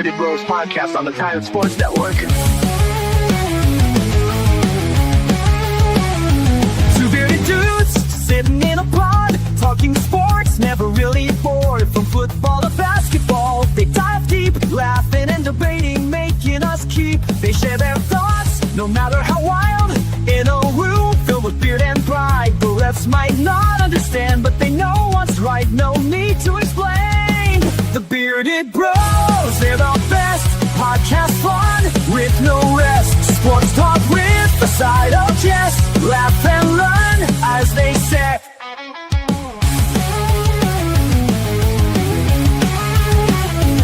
Bearded Bros podcast on the Titan Sports Network. Two bearded dudes sitting in a pod, talking sports, never really bored. From football to basketball, they dive deep, laughing and debating, making us keep. They share their thoughts, no matter how wild, in a room filled with beard and pride. The refs might not understand, but they know what's right, no need to explain. The Bearded Bros, they're the best. Podcast fun with no rest. Sports talk with a side of jest. Laugh and learn as they say.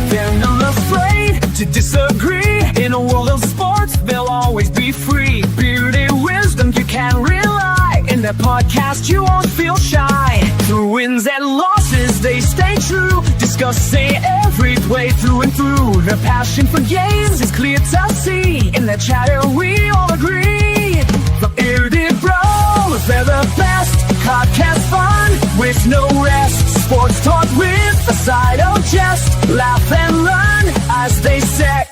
They're not afraid to disagree. In a world of sports, they'll always be free. Bearded wisdom, you can rely. In their podcast, you won't feel shy. Through wins and losses, they stay true. Discussing every play through and through. Their passion for games is clear to see. In their chatter, we all agree. The Bearded Bros, they're the best. Podcast fun with no rest. Sports talk with a side of jest. Laugh and learn as they say.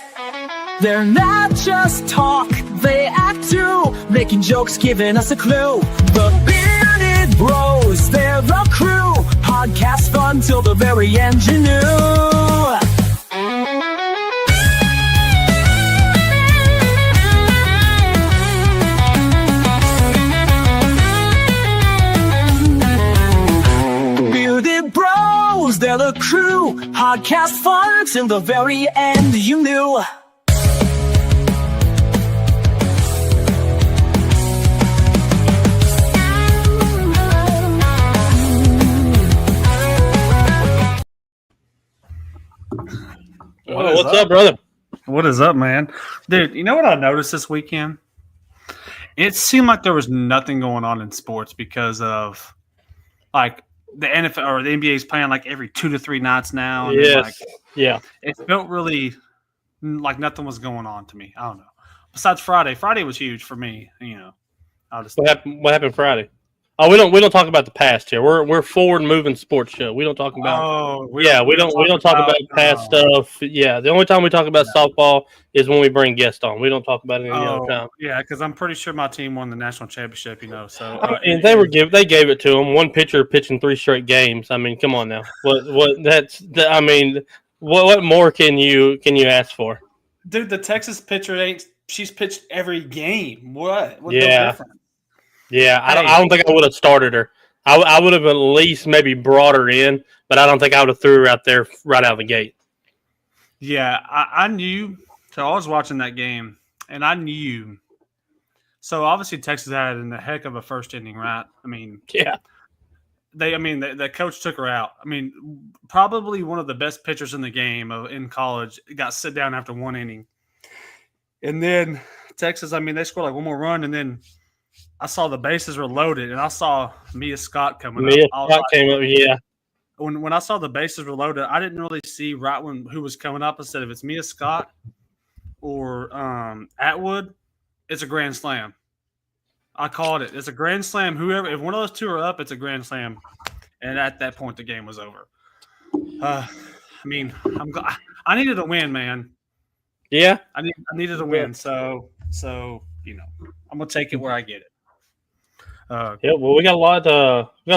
They're not just talk, they act too. Making jokes, giving us a clue. The Bearded Bros, they're the crew. Podcast fun till the very end, you knew. Bearded Bros, they're the crew. Podcast fun till the very end, you knew. What's up, brother? What is up, man? Dude, you know what I noticed this weekend? It seemed like there was nothing going on in sports because of, like, the NFL or the NBA is playing like every 2 to 3 nights now. And Yes. Yeah. it felt really like nothing was going on to me. I don't know. Besides Friday. Friday was huge for me. You know, I'll just What happened Friday? Oh, we don't talk about the past here. We're forward moving sports show. We don't talk about we don't talk about past stuff. Yeah, the only time we talk about softball is when we bring guests on. We don't talk about it any other time. Yeah, because I'm pretty sure my team won the national championship. You know, so And they gave it to them. One pitcher pitching 3 straight games. I mean, come on now. What more can you ask for? Dude, the Texas pitcher she's pitched every game. What's Yeah. the difference? Yeah, I don't think I would have started her. I would have at least maybe brought her in, but I don't think I would have threw her out there right out of the gate. Yeah, I knew. So I was watching that game, and I knew. So obviously Texas had a heck of a first inning, right? I mean, Yeah. The coach took her out. I mean, probably one of the best pitchers in the game in college got sit down after 1 inning. And then Texas, I mean, they scored like one more run, and then I saw the bases were loaded, and I saw Mia Scott coming up. Scott came up, yeah. When I saw the bases were loaded, I didn't really see who was coming up. I said, if it's Mia Scott or Atwood, it's a grand slam. I called it. It's a grand slam. If one of those two are up, it's a grand slam. And at that point, the game was over. I mean, I needed a win, man. Yeah. I needed a win. So you know, I'm gonna take it where I get it. Well, we got a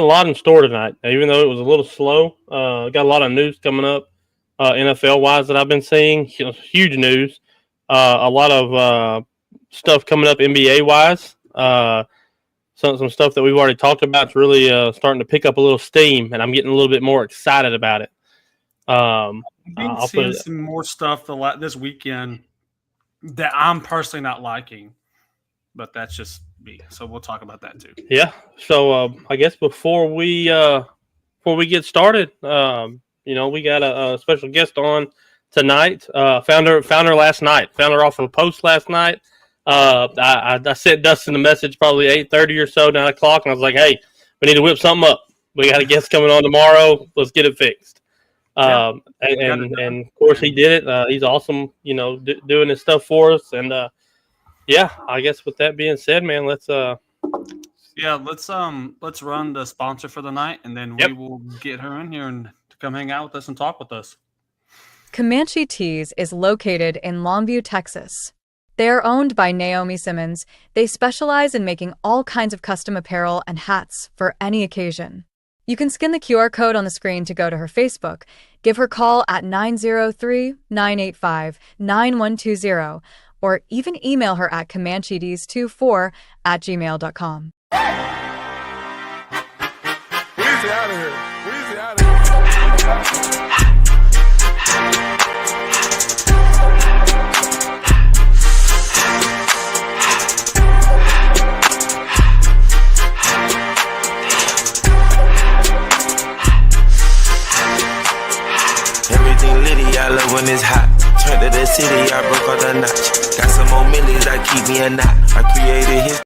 lot in store tonight. Even though it was a little slow, got a lot of news coming up, NFL wise that I've been seeing. Huge news. A lot of stuff coming up NBA wise. Some stuff that we've already talked about is really starting to pick up a little steam, and I'm getting a little bit more excited about it. I've been seeing some more stuff this weekend that I'm personally not liking, but that's just me. So we'll talk about that too. Yeah. So I guess before we get started, we got a special guest on tonight. Found her last night. Found her off of a post last night. I sent Dustin a message probably 8:30 or so, 9 o'clock, and I was like, "Hey, we need to whip something up. We got a guest coming on tomorrow. Let's get it fixed." And of course he did it. He's awesome, doing his stuff for us. And I guess with that being said, man, let's run the sponsor for the night, and then we will get her in here and to come hang out with us and talk with us. Comanche Tees is located in Longview, Texas. They are owned by Naomi Simmons. They specialize in making all kinds of custom apparel and hats for any occasion. You can scan the QR code on the screen to go to her Facebook, give her call at 903-985-9120, or even email her at comanchetees24@gmail.com. Weezy out of here. Weezy out of here. Everything litty, I love when it's hot. Turned to the city, I broke all the notch. Got some more millies that keep me a knot. I created his.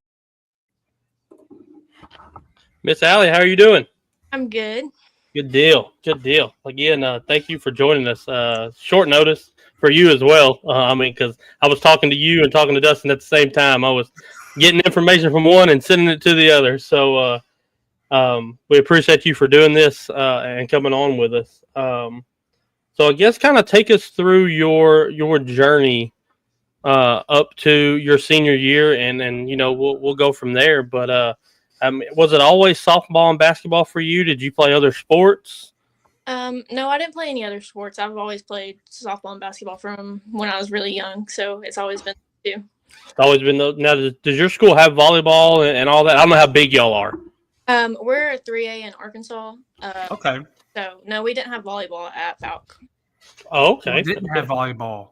Miss Ally, how are you doing? I'm good. Good deal. Good deal. Again, thank you for joining us. Short notice for you as well. Because I was talking to you and talking to Dustin at the same time. I was getting information from one and sending it to the other. So we appreciate you for doing this and coming on with us. So I guess kind of take us through your journey up to your senior year, and we'll go from there. But was it always softball and basketball for you? Did you play other sports? No, I didn't play any other sports. I've always played softball and basketball from when I was really young, so it's always been two. It's always been those. Now, does your school have volleyball and all that? I don't know how big y'all are. We're 3A in Arkansas. Okay. So no, we didn't have volleyball at Falk. Oh, okay. We didn't have volleyball.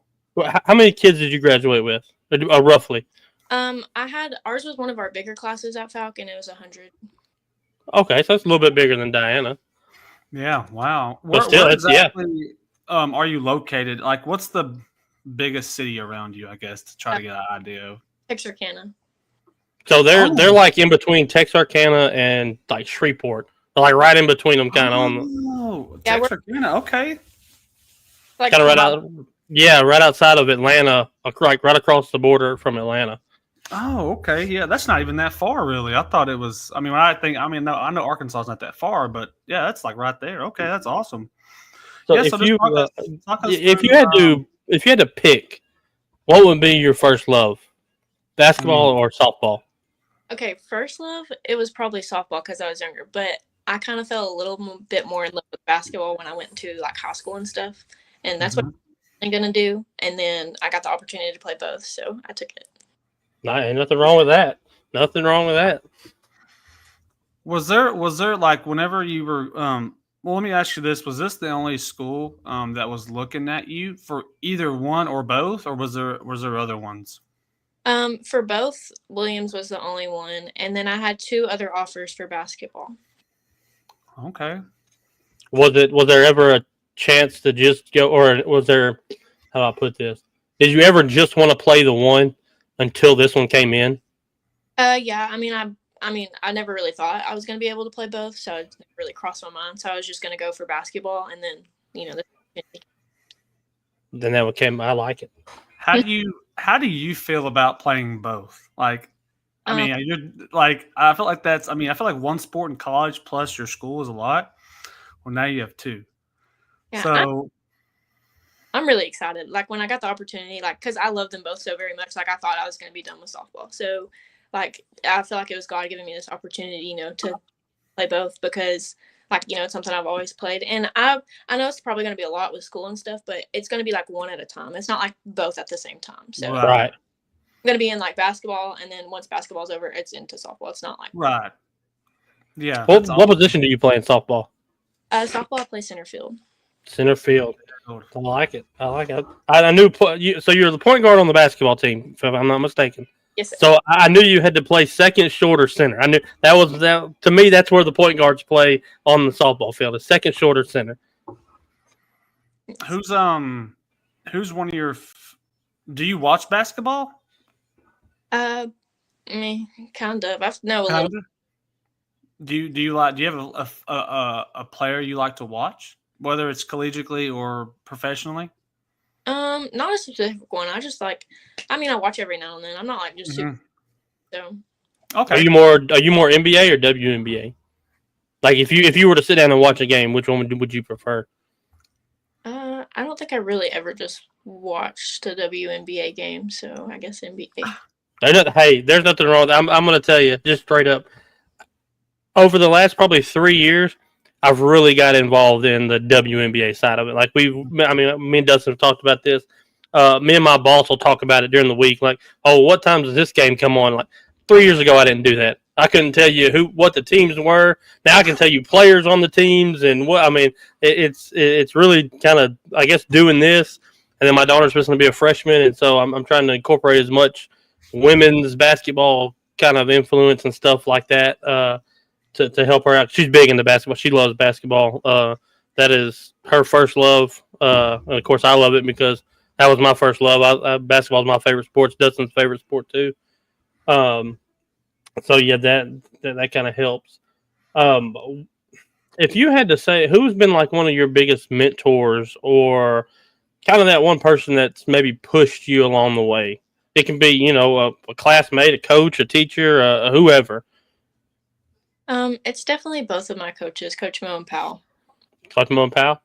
How many kids did you graduate with, roughly? Ours was one of our bigger classes at Falk, and it was 100. Okay, so that's a little bit bigger than Diana. Yeah. Wow. But still, where it's yeah. exactly, are you located? Like, what's the biggest city around you? I guess to try to get an idea of. Texarkana. So they're like in between Texarkana and like Shreveport. They're like right in between them, kind of on the. Oh, Yeah, Texarkana. Okay. Like Kind of right out. Yeah, right outside of Atlanta, like right across the border from Atlanta. Oh, okay. Yeah, that's not even that far, really. I thought it was. I mean, no, I know Arkansas is not that far, but yeah, that's like right there. Okay, that's awesome. So Yeah, if so just you talk us if through, you had to pick, what would be your first love, basketball or softball? Okay, first love, it was probably softball because I was younger, but I kind of fell a little bit more in love with basketball when I went to like high school and stuff, and that's what I'm gonna do. And then I got the opportunity to play both, so I took it. Ain't nothing wrong with that. Nothing wrong with that. Was there like whenever you were well, let me ask you this: was this the only school that was looking at you for either one or both, or was there other ones? For both, Williams was the only one, and then I had 2 other offers for basketball. Okay. Was there ever a chance to just go, or was there? How do I put this? Did you ever just want to play the one until this one came in? Yeah. I never really thought I was going to be able to play both, so it never really crossed my mind. So I was just going to go for basketball, and then Then that came. I like it. How do you feel about playing both? Like, I mean, you're like, I feel like I feel like one sport in college plus your school is a lot. Well, now you have 2. Yeah, So I'm really excited. Like when I got the opportunity, like because I love them both so very much. Like I thought I was going to be done with softball. So like I feel like it was God giving me this opportunity, to play both because like it's something I've always played. And I know it's probably going to be a lot with school and stuff, but it's going to be like one at a time. It's not like both at the same time. So Right. I'm going to be in like basketball, and then once basketball's over, it's into softball. It's not like right. Yeah. What position do you play in softball? Softball. I play center field. Center field. I like it. I knew. So you're the point guard on the basketball team, if I'm not mistaken. Yes, sir. So I knew you had to play second, short, or center. I knew that. To me, that's where the point guards play on the softball field: a second, short, or center. Who's one of your? Do you watch basketball? Kind of. I know a little. Do you have a player you like to watch, whether it's collegiately or professionally? Not a specific one. I just like. I watch every now and then. I'm not like just super. So. Okay. Are you more NBA or WNBA? Like if you were to sit down and watch a game, which one would you prefer? I don't think I really ever just watched a WNBA game, so I guess NBA. There's nothing wrong with that. I'm going to tell you, just straight up, over the last probably 3 years, I've really got involved in the WNBA side of it. Like me and Dustin have talked about this. Me and my boss will talk about it during the week. Like, oh, what time does this game come on? Like 3 years ago, I didn't do that. I couldn't tell you what the teams were. Now I can tell you players on the teams and what. I mean, it's really kind of, I guess, doing this. And then my daughter's supposed to be a freshman, and so I'm trying to incorporate as much women's basketball kind of influence and stuff like that to help her out. She's big into basketball. She loves basketball. That is her first love. And of course, I love it because that was my first love. Basketball is my favorite sport. Dustin's favorite sport too. So yeah, that kind of helps. If you had to say, who's been like one of your biggest mentors, or kind of that one person that's maybe pushed you along the way? It can be, a classmate, a coach, a teacher, whoever. It's definitely both of my coaches, Coach Mo and Powell. Coach Mo and Powell?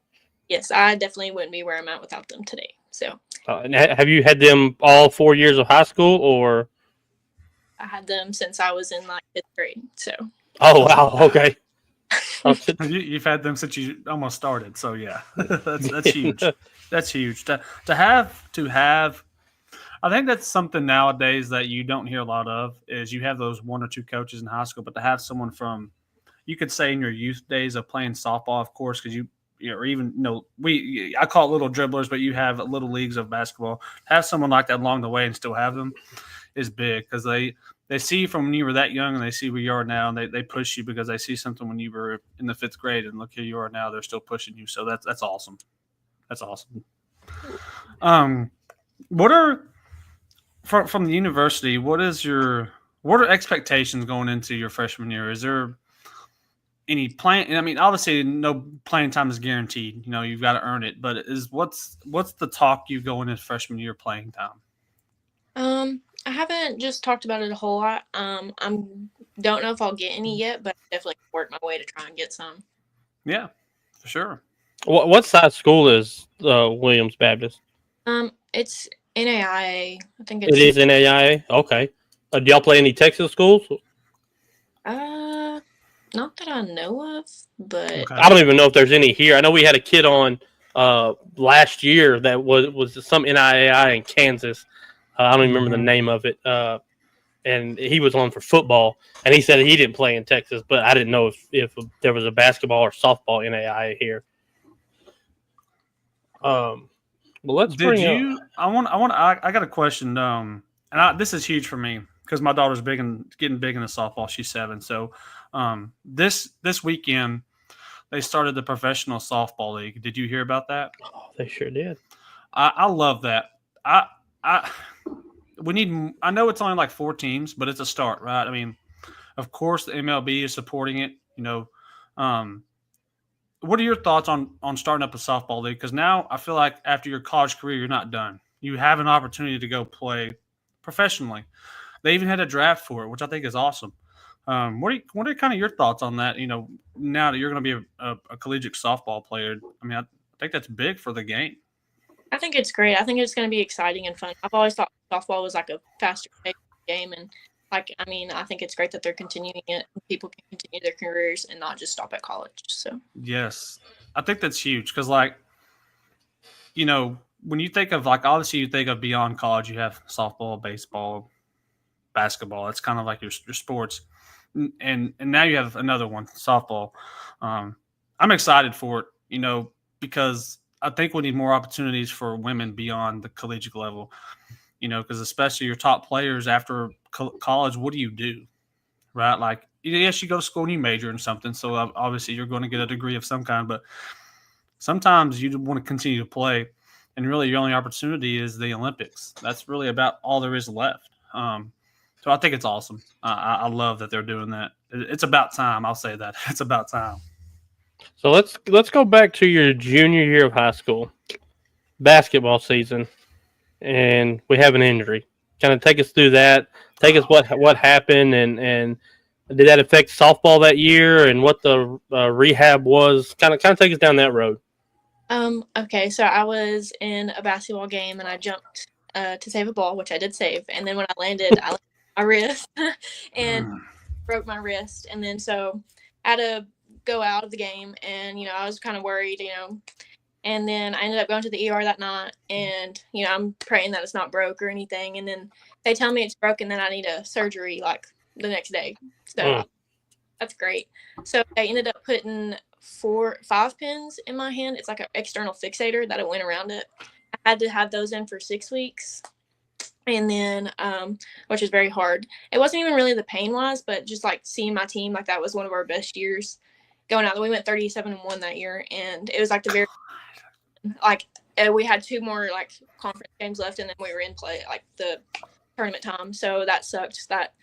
Yes, I definitely wouldn't be where I'm at without them today. So. And have you had them all 4 years of high school, or? I had them since I was in like 5th grade. So. Oh wow! Okay. You've had them since you almost started. So yeah, that's huge. That's huge to have. I think that's something nowadays that you don't hear a lot of, is you have those one or two coaches in high school, but to have someone from, you could say in your youth days of playing softball, of course, because or even, I call it little dribblers, but you have little leagues of basketball. Have someone like that along the way and still have them is big, because they see you from when you were that young, and they see where you are now, and they push you because they see something when you were in the 5th grade, and look here you are now, they're still pushing you. So that's awesome. That's awesome. What are from the university, what are expectations going into your freshman year? Is there any plan? I mean, obviously no playing time is guaranteed. You've got to earn it, but what's the talk you go into freshman year playing time? I haven't just talked about it a whole lot. Don't know if I'll get any yet, but I definitely work my way to try and get some. Yeah, for sure. What size school is Williams Baptist? It's NAIA. I think it is NAIA. Okay. Do y'all play any Texas schools? Not that I know of, but okay. I don't even know if there's any here. I know we had a kid on last year that was some NAIA in Kansas. I don't even remember the name of it. And he was on for football, and he said he didn't play in Texas, but I didn't know if there was a basketball or softball NAIA here. Well, let's bring you. I got a question. This is huge for me because my daughter's getting big into softball. She's 7. So, this weekend they started the professional softball league. Did you hear about that? Oh, they sure did. I love that. We need. I know it's only like 4 teams, but it's a start, right? I mean, of course the MLB is supporting it. What are your thoughts on starting up a softball league? Because now I feel like after your college career, you're not done. You have an opportunity to go play professionally. They even had a draft for it, which I think is awesome. What are kind of your thoughts on that? Now that you're going to be a collegiate softball player, I mean, I think that's big for the game. I think it's great. I think it's going to be exciting and fun. I've always thought softball was like a faster game, and I think it's great that they're continuing it. People can continue their careers and not just stop at college. So yes, I think that's huge because, when you think of obviously you think of beyond college, you have softball, baseball, basketball. That's kind of like your sports, and now you have another one, softball. I'm excited for it, because I think we need more opportunities for women beyond the collegiate level. Because especially your top players after college, what do you do, right? Like, yes, you go to school and you major in something, so obviously you're going to get a degree of some kind, but sometimes you want to continue to play, and really your only opportunity is the Olympics. That's really about all there is left. So I think it's awesome. I love that they're doing that. It's about time. I'll say that. It's about time. So let's go back to your junior year of high school, basketball season. And we have an injury. Kind of take us through that. Take us what happened, and did that affect softball that year, and what the rehab was? Kind of take us down that road. Okay, so I was in a basketball game and I jumped to save a ball, which I did save, and then when I landed on my wrist and broke my wrist, and then so I had to go out of the game, and I was kind of worried, and then I ended up going to the ER that night, and I'm praying that it's not broke or anything, and then they tell me it's broken, then I need a surgery like the next day. So that's great. So I ended up putting 5 pins in my hand. It's like an external fixator that went around it. I had to have those in for 6 weeks, and then which is very hard. It wasn't even really the pain wise, but just like seeing my team, like that was one of our best years going out. We went 37-1 that year, and it was like the very like we had 2 more like conference games left, and then we were in play like the tournament time. So that sucked. That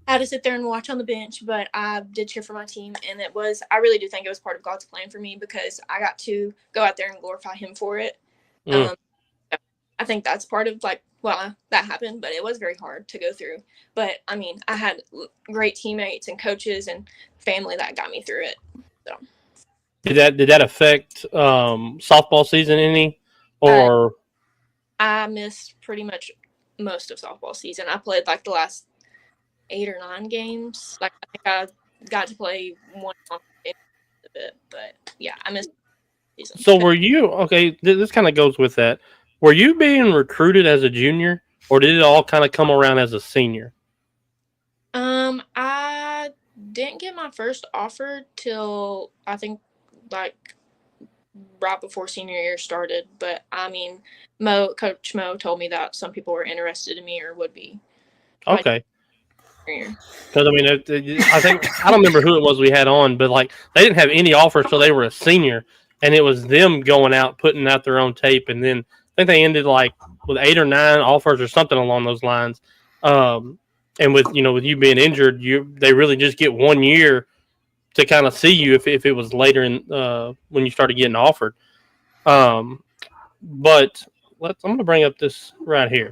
I had to sit there and watch on the bench, but I did cheer for my team, and I really do think it was part of God's plan for me because I got to go out there and glorify Him for it. I think that's part of that happened, but it was very hard to go through. But I mean, I had great teammates and coaches and family that got me through it. So. Did that affect softball season any, or? I missed pretty much most of softball season. I played like the last 8 or 9 games. Like I think I got to play one game a bit, but yeah, I missed season. So were you okay? This kind of goes with that. Were you being recruited as a junior, or did it all kind of come around as a senior? I didn't get my first offer till I think like right before senior year started. But I mean, Coach Mo told me that some people were interested in me or would be. Okay. Because I mean, I think I don't remember who it was we had on, but like they didn't have any offers till they were a senior, and it was them going out putting out their own tape, and then I think they ended like with 8 or 9 offers or something along those lines. And with you being injured, they really just get 1 year to kind of see you if it was later in when you started getting offered. But I'm going to bring up this right here.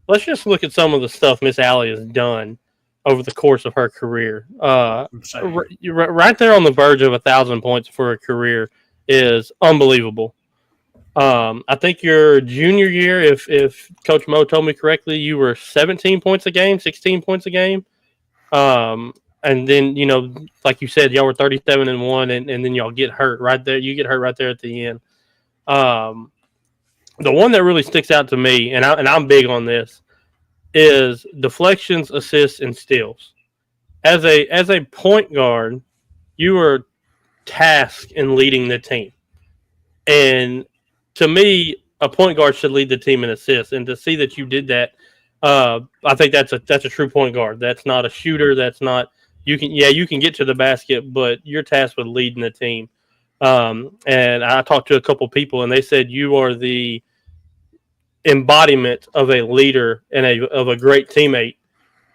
Let's just look at some of the stuff Miss Ally has done over the course of her career. Right there on the verge of 1,000 points for a career is unbelievable. I think your junior year, if Coach Mo told me correctly, you were 17 points a game, 16 points a game. And then, like you said, y'all were 37-1, and then y'all get hurt right there. You get hurt right there at the end. The one that really sticks out to me, and I'm big on this, is deflections, assists, and steals. As a point guard, you were tasked in leading the team. And to me, a point guard should lead the team in assists. And to see that you did that, I think that's a true point guard. That's not a shooter. That's not you can get to the basket, but you're tasked with leading the team. And I talked to a couple people, and they said you are the embodiment of a leader and of a great teammate.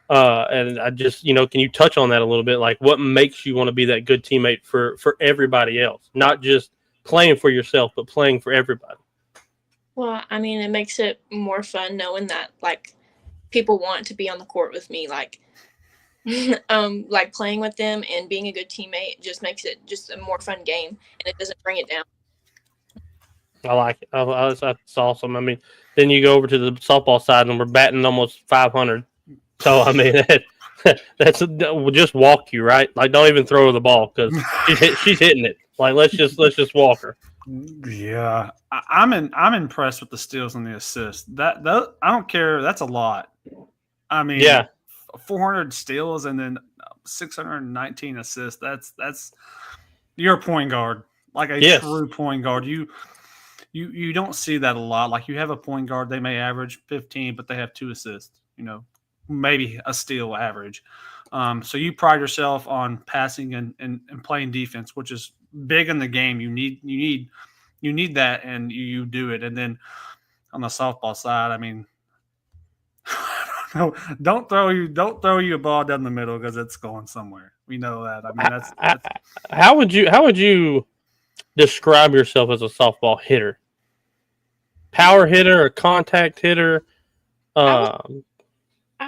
And I just, can you touch on that a little bit? Like, what makes you want to be that good teammate for everybody else, not just playing for yourself, but playing for everybody? Well, I mean, it makes it more fun knowing that like people want to be on the court with me, like like playing with them and being a good teammate just makes it just a more fun game, and it doesn't bring it down. I like it. That's awesome. I mean, then you go over to the softball side, and we're batting almost 500. So I mean, that's we'll just walk you, right? Like, don't even throw her the ball because she's hitting it. Like, let's just walk her. Yeah, I'm impressed with the steals and the assists. That I don't care. That's a lot. I mean, yeah, 400 steals and then 619 assists. That's you're a point guard, like a true point guard. You don't see that a lot. Like, you have a point guard, they may average 15, but they have 2 assists. Maybe a steal average. So you pride yourself on passing and playing defense, which is big in the game. You need that, and you do it. And then on the softball side, I mean, don't throw you a ball down the middle because it's going somewhere. We know that. I mean, that's how would you describe yourself as a softball hitter? Power hitter or contact hitter? I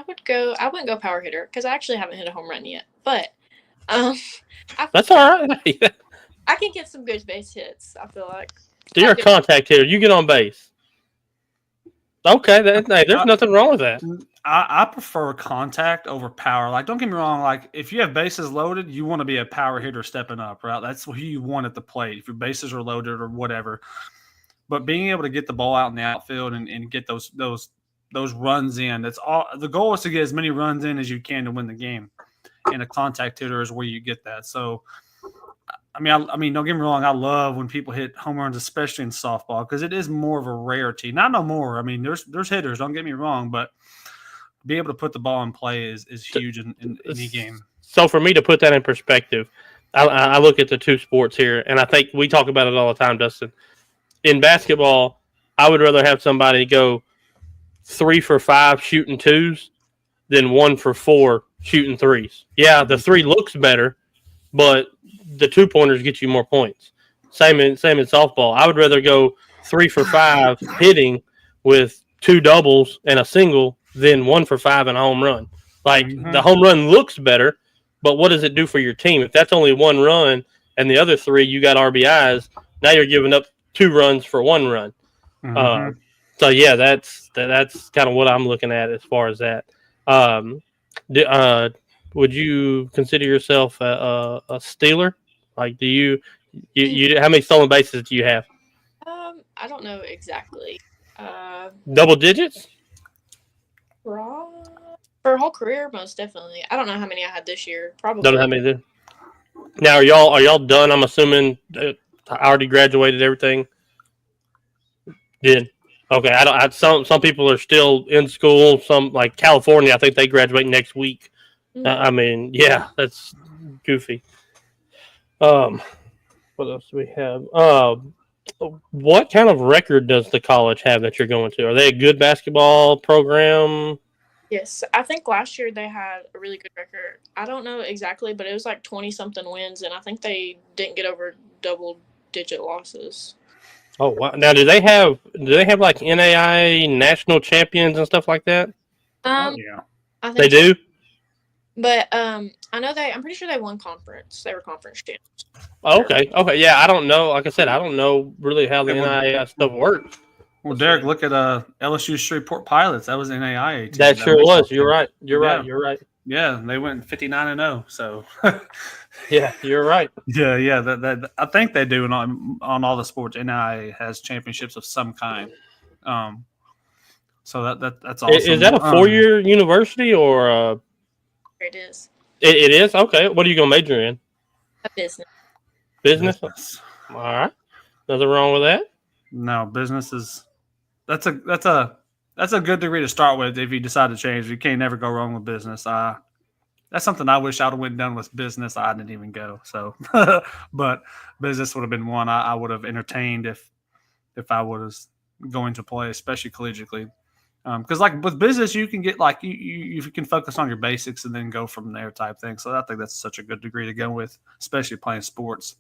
wouldn't go power hitter because I actually haven't hit a home run yet. But that's all right. I can get some good base hits, I feel like. So you're a contact hitter. You get on base. Okay, hey, there's nothing wrong with that. I prefer contact over power. Like, don't get me wrong. Like, if you have bases loaded, you want to be a power hitter stepping up, right? That's who you want at the plate. If your bases are loaded or whatever. But being able to get the ball out in the outfield and get those runs in, that's all. The goal is to get as many runs in as you can to win the game. And a contact hitter is where you get that. So, I mean, don't get me wrong. I love when people hit home runs, especially in softball, because it is more of a rarity. Not no more. I mean, there's hitters. Don't get me wrong, but be able to put the ball in play is huge in any game. So for me to put that in perspective, I look at the two sports here, and I think we talk about it all the time, Dustin. In basketball, I would rather have somebody go 3 for 5 shooting twos than 1 for 4 shooting threes. Yeah, the 3 looks better, but the 2-pointers get you more points. Same in softball. I would rather go 3 for 5 hitting with 2 doubles and a single than 1 for 5 and a home run. Like, the home run looks better, but what does it do for your team? If that's only 1 run and the other 3 you got RBIs, now you're giving up 2 runs for 1 run. So yeah, that's kind of what I'm looking at as far as that. Would you consider yourself a stealer? Like, do you how many stolen bases do you have? I don't know exactly. Double digits? For a whole career, most definitely. I don't know how many I had this year. Probably. Don't know how many there. Now, are y'all done? I'm assuming I already graduated everything. Did okay. Some people are still in school. Some, like California, I think they graduate next week. I mean, yeah, that's goofy. What else do we have? What kind of record does the college have that you're going to? Are they a good basketball program? Yes, I think last year they had a really good record. I don't know exactly, but it was like 20-something wins, and I think they didn't get over double-digit losses. Oh wow! Now, do they have like NAIA national champions and stuff like that? Yeah, I think they do. But I know I'm pretty sure they won conference. They were conference champs. Oh, okay. Yeah, I don't know. Like I said, I don't know really how the NAIA stuff works. Well, Derek, look at LSU Shreveport Pilots. That was NAIA team. That sure was. You're right. You're right. Yeah, they went 59-0. So yeah, you're right. Yeah. That I think they do on all the sports. NAIA has championships of some kind. So that's awesome. Is that a 4-year university or? It is. It is? Okay. What are you going to major in? Business. Business? All right. Nothing wrong with that? No, business is that's a good degree to start with if you decide to change. You can't never go wrong with business. That's something I wish I would have went done with business. I didn't even go. So but business would have been one I would have entertained if I was going to play, especially collegiately. Because like with business, you can get like you can focus on your basics and then go from there type thing. So I think that's such a good degree to go with, especially playing sports.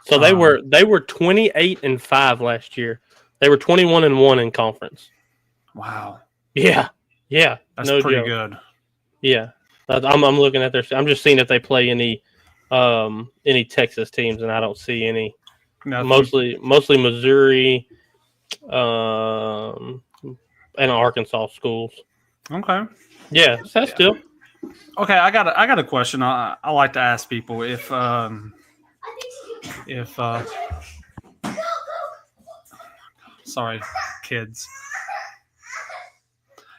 So they were 28-5 last year. They were 21-1 in conference. Wow. Yeah. That's no pretty joke. good. Yeah, I'm looking at I'm just seeing if they play any Texas teams, and I don't see any. No, mostly Missouri, and Arkansas schools. Okay. Yeah, that's still. Okay, I got a question. I like to ask people if sorry, kids.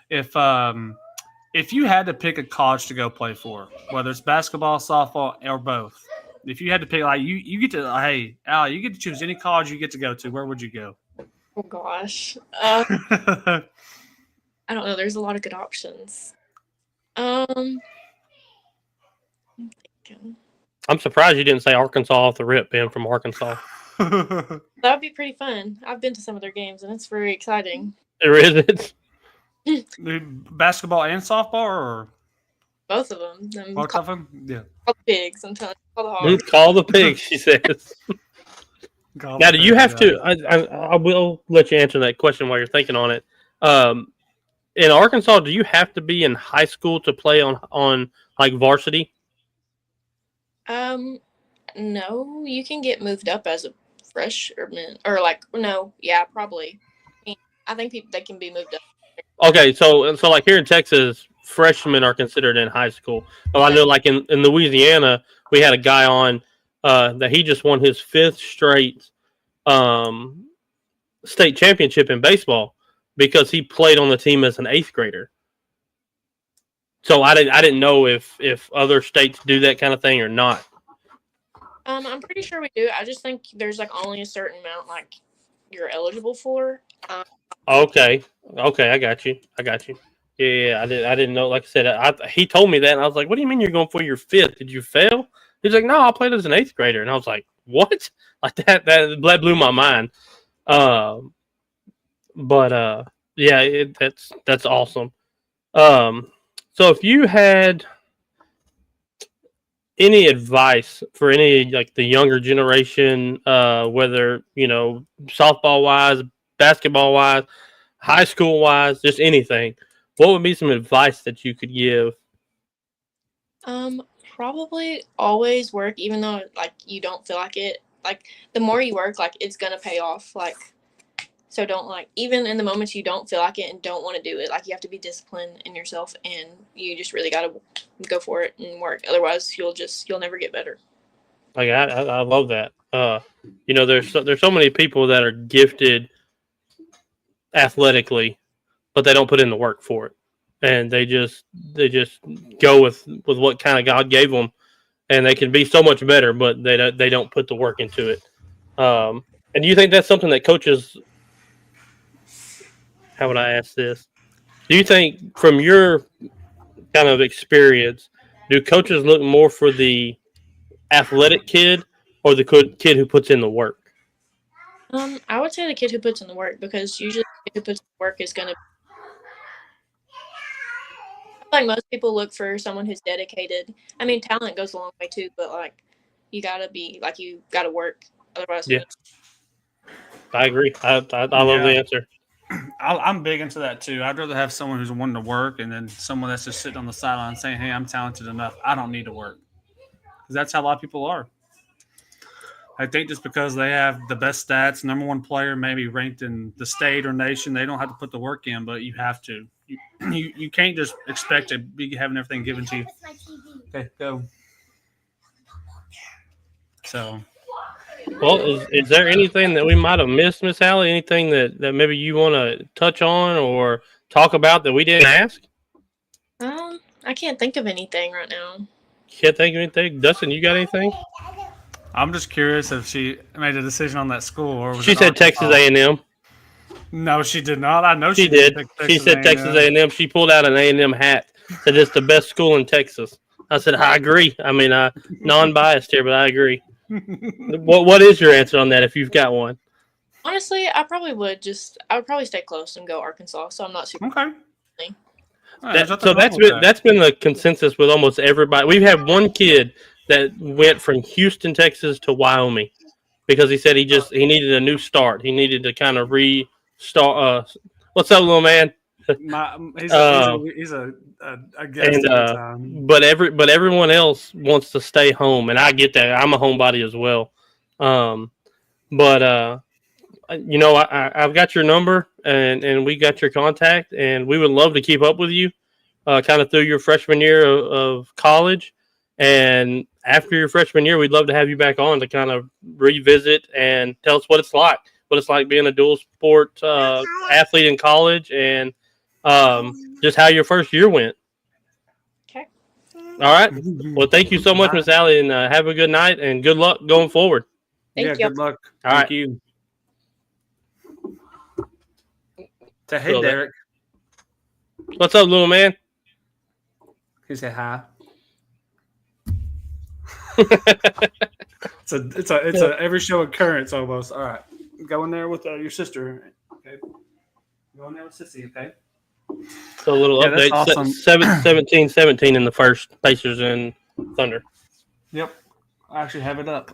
If you had to pick a college to go play for, whether it's basketball, softball, or both, if you had to pick, like you get to, hey, Ally, you get to choose any college you get to go to, where would you go? Oh gosh. I don't know. There's a lot of good options. I'm thinking. I'm surprised you didn't say Arkansas off the rip, being from Arkansas. That would be pretty fun. I've been to some of their games, and it's very exciting. There is it. Basketball and softball, or Both of them. both of them? Yeah. Call the pigs. I'm telling you. Call the hogs. Call the pigs, she says. Now, do you have to? I will let you answer that question while you're thinking on it. In Arkansas, do you have to be in high school to play on like varsity? No, you can get moved up as a freshmen or like no, yeah, probably. I think they can be moved up. Okay, so like here in Texas, freshmen are considered in high school. Oh, I know, like in Louisiana, we had a guy on that he just won his 5th straight state championship in baseball because he played on the team as an 8th grader. So I didn't know if other states do that kind of thing or not. I'm pretty sure we do. I just think there's like only a certain amount like you're eligible for. Okay, I got you. Yeah, I didn't know. Like I said, he told me that, and I was like, "What do you mean you're going for your 5th? Did you fail?" He's like, "No, I played as an 8th grader," and I was like, "What?" Like that blew my mind. Yeah, that's awesome. So if you had any advice for any like the younger generation, whether softball wise, basketball wise, high school wise, just anything, what would be some advice that you could give? Probably always work, even though like you don't feel like it. Like the more you work, like it's gonna pay off. Like so, don't like even in the moments you don't feel like it and don't want to do it. Like you have to be disciplined in yourself, and you just really gotta go for it and work. Otherwise, you'll never get better. Like I love that. There's so many people that are gifted athletically, but they don't put in the work for it, and they just go with what kind of God gave them, and they can be so much better, but they don't put the work into it. And do you think that's something that coaches? How would I ask this? Do you think, from your kind of experience, do coaches look more for the athletic kid or the kid who puts in the work? I would say the kid who puts in the work, because usually the kid who puts in the work is gonna. Like most people look for someone who's dedicated. I mean, talent goes a long way too, but like you gotta work. Otherwise, yeah, I agree. I love the answer. I'm big into that too. I'd rather have someone who's wanting to work and then someone that's just sitting on the sideline saying, "Hey, I'm talented enough. I don't need to work." Because that's how a lot of people are. I think just because they have the best stats, number one player, maybe ranked in the state or nation, they don't have to put the work in, but you have to. You can't just expect to be having everything given to you. Okay, go. So. Well, is there anything that we might have missed, Miss Ally? Anything that maybe you want to touch on or talk about that we didn't ask? I can't think of anything right now. Can't think of anything. Dustin, you got anything? I'm just curious if she made a decision on that school, or was she said Texas A&M. No, she did not. I know she did. She said Texas A&M. She pulled out an A&M hat. Said it's the best school in Texas. I said I agree. I mean, non-biased here, but I agree. What is your answer on that, if you've got one? Honestly, I would probably stay close and go Arkansas. So I'm not super. Okay. That's been the consensus with almost everybody. We've had one kid that went from Houston, Texas to Wyoming because he said he needed a new start. He needed to kind of restart. What's up, little man? He's a guest time. But everyone else wants to stay home, and I get that. I'm a homebody as well. I've got your number and we got your contact, and we would love to keep up with you kind of through your freshman year of college. And after your freshman year, we'd love to have you back on to kind of revisit and tell us what it's like being a dual sport athlete in college, and just how your first year went. Okay. All right. Well, thank you so much, Miss Ally, and have a good night and good luck going forward. Thank you. Good luck. All Thank right. you. Hey, Derek. What's up, little man? He said hi. It's a every show occurrence almost. All right, go in there with your sister. Okay, go in there with Sissy. Okay. So a little update. Awesome. 17-17 in the first, Pacers and Thunder. Yep, I actually have it up.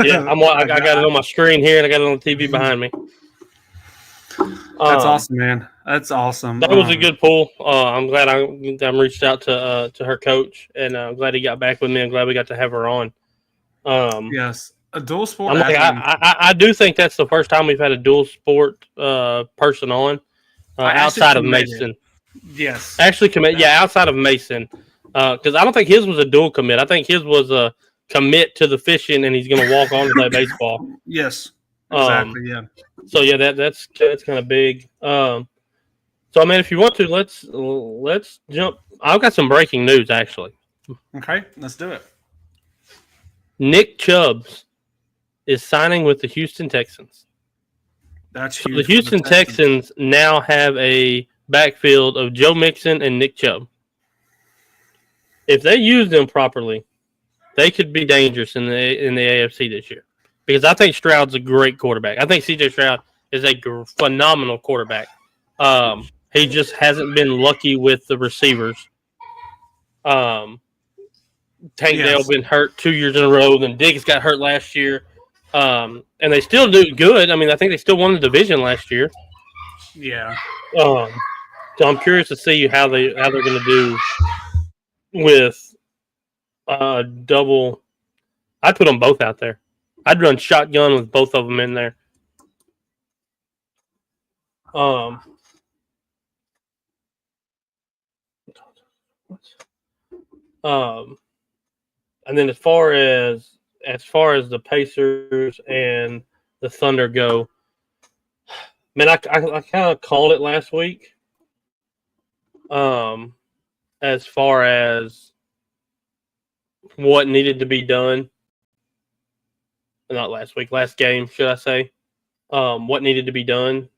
Yeah, I got it on my screen here, and I got it on the TV behind me. That's awesome, man. That's awesome. That was a good pull. I'm glad I reached out to her coach, and I'm glad he got back with me. I'm glad we got to have her on. Yes, A dual sport I'm like, athlete. I do think that's the first time we've had a dual sport person on I actually outside of committed. Mason. Yes. Actually, outside of Mason, because I don't think his was a dual commit. I think his was a commit to the fishing, and he's going to walk on to play baseball. Yes. Um, Exactly. Yeah. so yeah, that's kind of big. So I mean, if you want to, let's jump. I've got some breaking news actually. Okay. Let's do it. Nick Chubbs is signing with the Houston Texans. That's So huge. the for Houston Texans now have a backfield of Joe Mixon and Nick Chubb. If they use them properly, they could be dangerous in the AFC this year. Because I think Stroud's a great quarterback. I think CJ Stroud is a phenomenal quarterback. He just hasn't been lucky with the receivers. Tank Dale been hurt 2 years in a row. Then Diggs got hurt last year. And they still do good. I mean, I think they still won the division last year. Yeah. So I'm curious to see how they're going to do with double. I'd put them both out there. I'd run shotgun with both of them in there. And then as far as the Pacers and the Thunder go, man, I kind of called it last week. As far as what needed to be done, not last week, last game, should I say? What needed to be done?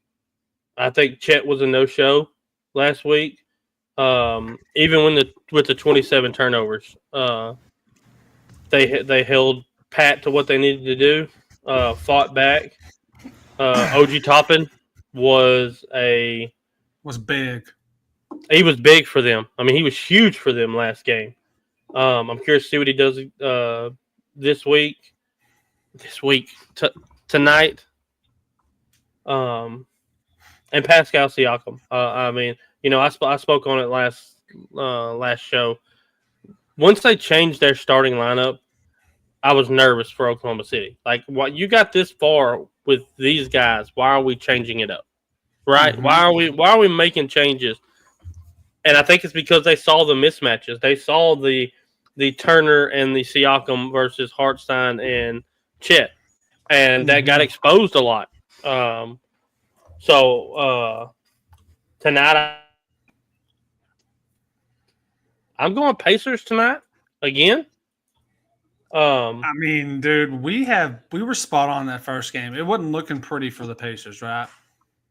I think Chet was a no-show last week. Even with the 27 turnovers, they held pat to what they needed to do. Fought back. OG Toppin was big. He was big for them. I mean, he was huge for them last game. I'm curious to see what he does this week. Tonight. And Pascal Siakam. I mean, I spoke on it last show. Once they changed their starting lineup, I was nervous for Oklahoma City. Like, what you got this far with these guys? Why are we changing it up? Right? Mm-hmm. Why are we making changes? And I think it's because they saw the mismatches. They saw the Turner and the Siakam versus Hartstein and Chet, and that got exposed a lot. So tonight, I'm going Pacers tonight again. I mean, dude, we were spot on that first game. It wasn't looking pretty for the Pacers, right?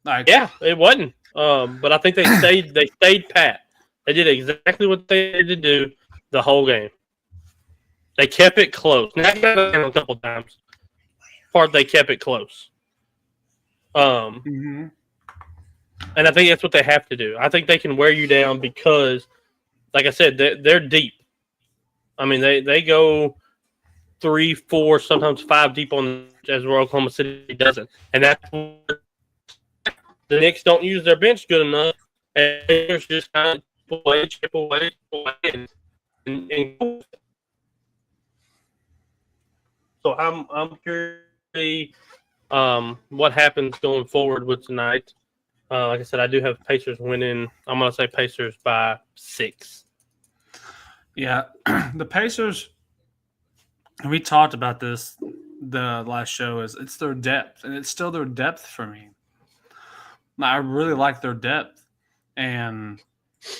Like, yeah, it wasn't. But I think they stayed pat. They did exactly what they needed to do the whole game. They kept it close. Now, they got it a couple times. Part they kept it close. And I think that's what they have to do. I think they can wear you down because, like I said, they're deep. I mean, they go 3, 4, sometimes 5 deep on as where Oklahoma City doesn't, and that's where the Knicks don't use their bench good enough, and there's just kind of chip away, and so I'm curious to see what happens going forward with tonight. Like I said, I do have Pacers winning. I'm going to say Pacers by 6. Yeah, the Pacers, and we talked about this the last show, it's their depth, and it's still their depth for me. I really like their depth, and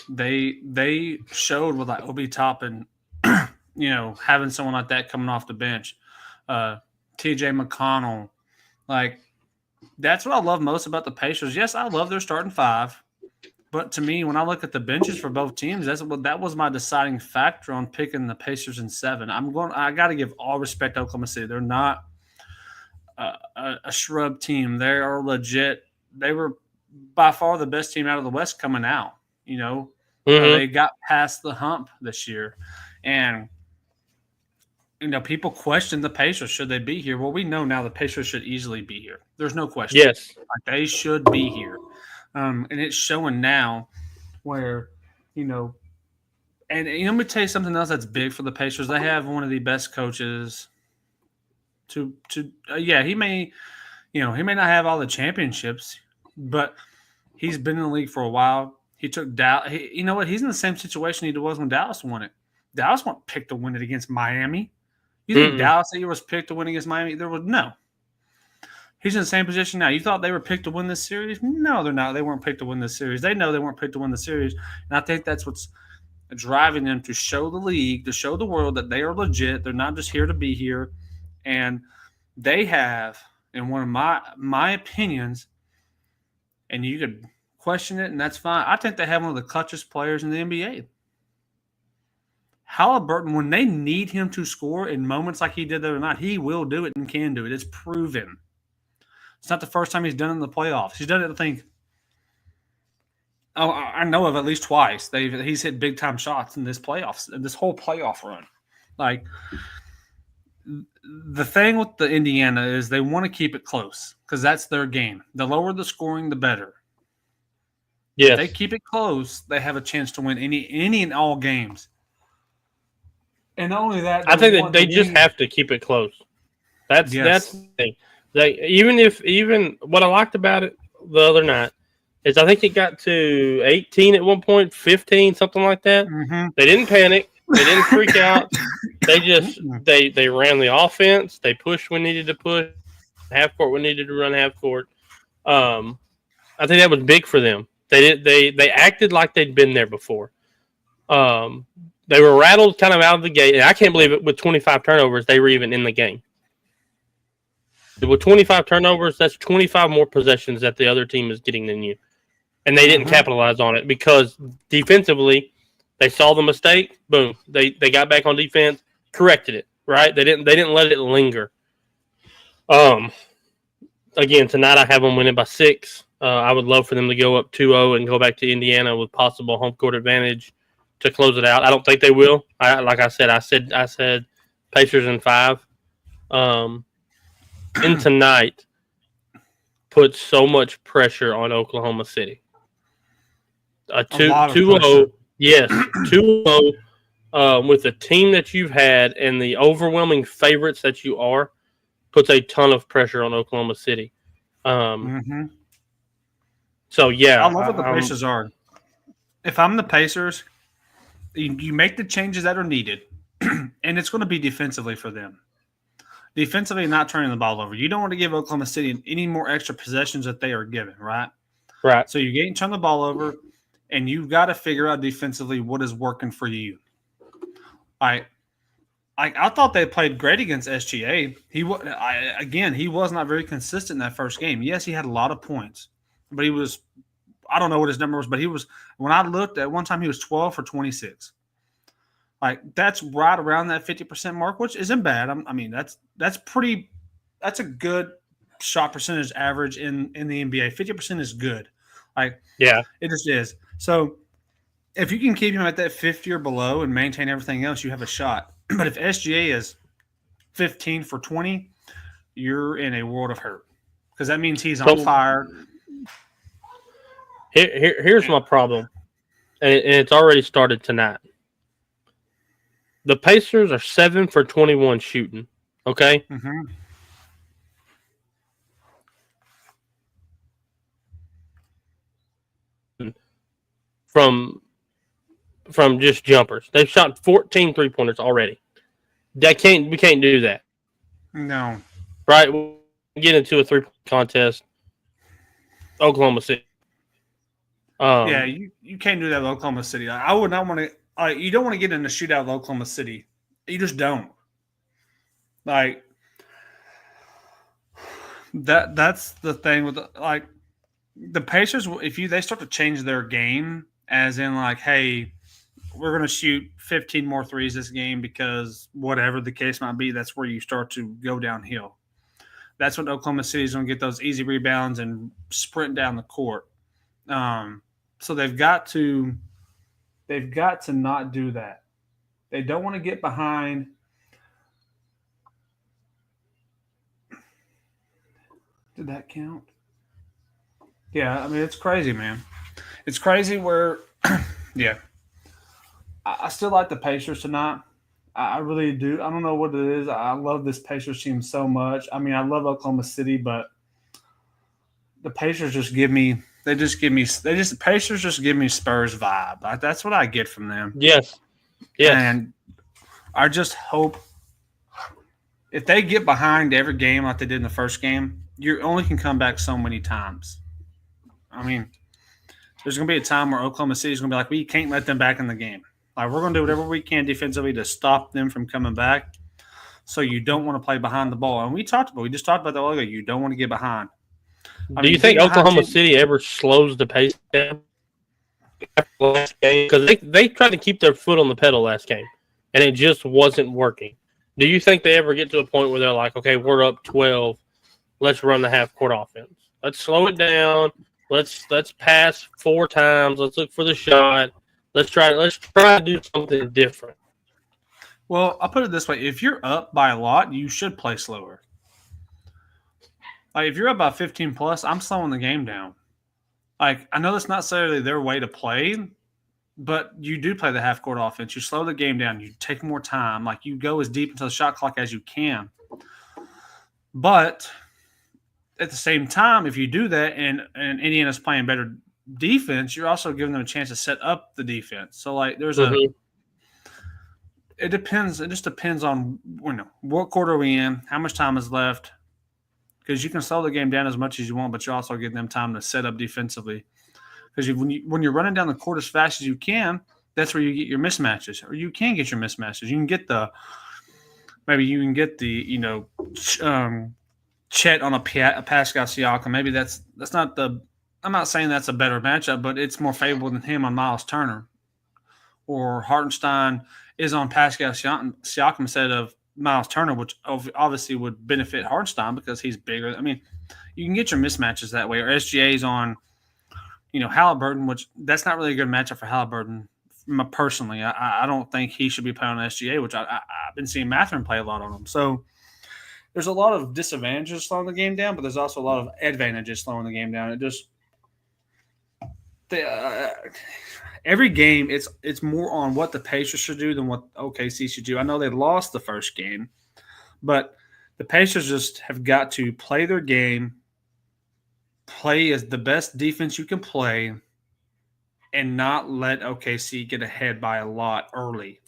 they showed with like Obi Toppin, having someone like that coming off the bench, TJ McConnell, like that's what I love most about the Pacers. Yes, I love their starting 5. But to me, when I look at the benches for both teams, that was my deciding factor on picking the Pacers in 7. I got to give all respect to Oklahoma City. They're not a shrub team. They are legit. They were by far the best team out of the West coming out. They got past the hump this year, and people question the Pacers. Should they be here? Well, we know now the Pacers should easily be here. There's no question. Yes, like, they should be here. And it's showing now where, and let me tell you something else that's big for the Pacers. They have one of the best coaches Yeah, he may not have all the championships, but he's been in the league for a while. He took Dallas. You know what? He's in the same situation he was when Dallas won it. Dallas wasn't picked to win it against Miami. You think Dallas that year was picked to win against Miami? There was no. He's in the same position now. You thought they were picked to win this series? No, they're not. They weren't picked to win this series. They know they weren't picked to win the series, and I think that's what's driving them to show the league, to show the world that they are legit. They're not just here to be here, and they have, in one of my opinions, and you could question it, and that's fine. I think they have one of the clutchest players in the NBA. Halliburton, when they need him to score in moments like he did the other night, he will do it and can do it. It's proven. It's not the first time he's done it in the playoffs. He's done it, I think. Oh, I know of at least twice. He's hit big time shots in this whole playoff run. Like, the thing with the Indiana is they want to keep it close because that's their game. The lower the scoring, the better. Yes. If they keep it close, they have a chance to win any and all games. And not only that, I think that they just have to keep it close. That's the thing. Even what I liked about it the other night is I think it got to 18 at one point, 15, something like that. Mm-hmm. They didn't panic. They didn't freak out. They just they ran the offense. They pushed when needed to push. Half court when needed to run half court. I think that was big for them. They acted like they'd been there before. They were rattled kind of out of the gate. And I can't believe it with 25 turnovers, they were even in the game. With 25 turnovers, that's 25 more possessions that the other team is getting than you. And they didn't capitalize on it because defensively, they saw the mistake. Boom. They got back on defense, corrected it, right? They didn't let it linger. Again, tonight I have them winning by 6. I would love for them to go up 2-0 and go back to Indiana with possible home court advantage to close it out. I don't think they will. I said Pacers in 5. And tonight puts so much pressure on Oklahoma City. 2-0, yes, 2-0 with the team that you've had and the overwhelming favorites that you are puts a ton of pressure on Oklahoma City. So, yeah. I love what the Pacers are. If I'm the Pacers, you make the changes that are needed, and it's going to be defensively for them. Defensively, not turning the ball over. You don't want to give Oklahoma City any more extra possessions that they are given, right? Right. So you're getting turn the ball over, and you've got to figure out defensively what is working for you. I thought they played great against SGA. He was not very consistent in that first game. Yes, he had a lot of points, but he was – I don't know what his number was, but he was – when I looked at one time, he was 12 for 26. Like, that's right around that 50% mark, which isn't bad. I mean, that's a good shot percentage average in the NBA. 50% is good. Like, yeah, it just is. So if you can keep him at that 50 or below and maintain everything else, you have a shot. But if SGA is 15 for 20, you're in a world of hurt because that means he's on fire. Here's my problem, and it's already started tonight. The Pacers are 7 for 21 shooting. Okay. Mm-hmm. From just jumpers, they've shot 14 3-pointers already. We can't do that. No. Right? We get into a 3-point contest. Oklahoma City. Yeah, you can't do that with Oklahoma City. I would not want to. You don't want to get in a shootout with Oklahoma City. You just don't. Like that. That's the thing with the Pacers. If they start to change their game, as in like, hey, we're going to shoot 15 more threes this game because whatever the case might be, that's where you start to go downhill. That's when Oklahoma City is going to get those easy rebounds and sprint down the court. So they've got to not do that. They don't want to get behind. Did that count? Yeah, I mean, it's crazy, man. It's crazy where, yeah. I still like the Pacers tonight. I really do. I don't know what it is. I love this Pacers team so much. I mean, I love Oklahoma City, but the Pacers just give me. Pacers just give me Spurs vibe. That's what I get from them. Yes. Yes. And I just hope if they get behind every game like they did in the first game, you only can come back so many times. I mean, there's going to be a time where Oklahoma City's going to be like, we can't let them back in the game. Like, we're going to do whatever we can defensively to stop them from coming back. So you don't want to play behind the ball. And we just talked about that a while ago. You don't want to get behind. Do you think Oklahoma City ever slows the pace down after the last game? Because they tried to keep their foot on the pedal last game, and it just wasn't working. Do you think they ever get to a point where they're like, okay, we're up 12, let's run the half-court offense. Let's slow it down. Let's pass 4 times. Let's look for the shot. Let's try to do something different. Well, I'll put it this way. If you're up by a lot, you should play slower. Like, if you're up by 15 plus, I'm slowing the game down. Like, I know that's not necessarily their way to play, but you do play the half-court offense. You slow the game down. You take more time. Like, you go as deep into the shot clock as you can. But at the same time, if you do that and Indiana's playing better defense, you're also giving them a chance to set up the defense. So, like, there's it depends. It just depends on, what quarter are we in, how much time is left. Because you can slow the game down as much as you want, but you also give them time to set up defensively. Because when you're running down the court as fast as you can, that's where you get your mismatches, or you can get your mismatches. You can get the Chet on a Pascal Siakam. Maybe that's not the. I'm not saying that's a better matchup, but it's more favorable than him on Miles Turner, or Hartenstein is on Pascal Siakam instead of Miles Turner, which obviously would benefit Hartenstein because he's bigger. I mean, you can get your mismatches that way. Or SGA's on, Halliburton, which that's not really a good matchup for Halliburton. Personally, I don't think he should be playing on SGA, which I've been seeing Mathurin play a lot on him. So there's a lot of disadvantages slowing the game down, but there's also a lot of advantages slowing the game down. It just every game, it's more on what the Pacers should do than what OKC should do. I know they lost the first game, but the Pacers just have got to play their game, play as the best defense you can play, and not let OKC get ahead by a lot early,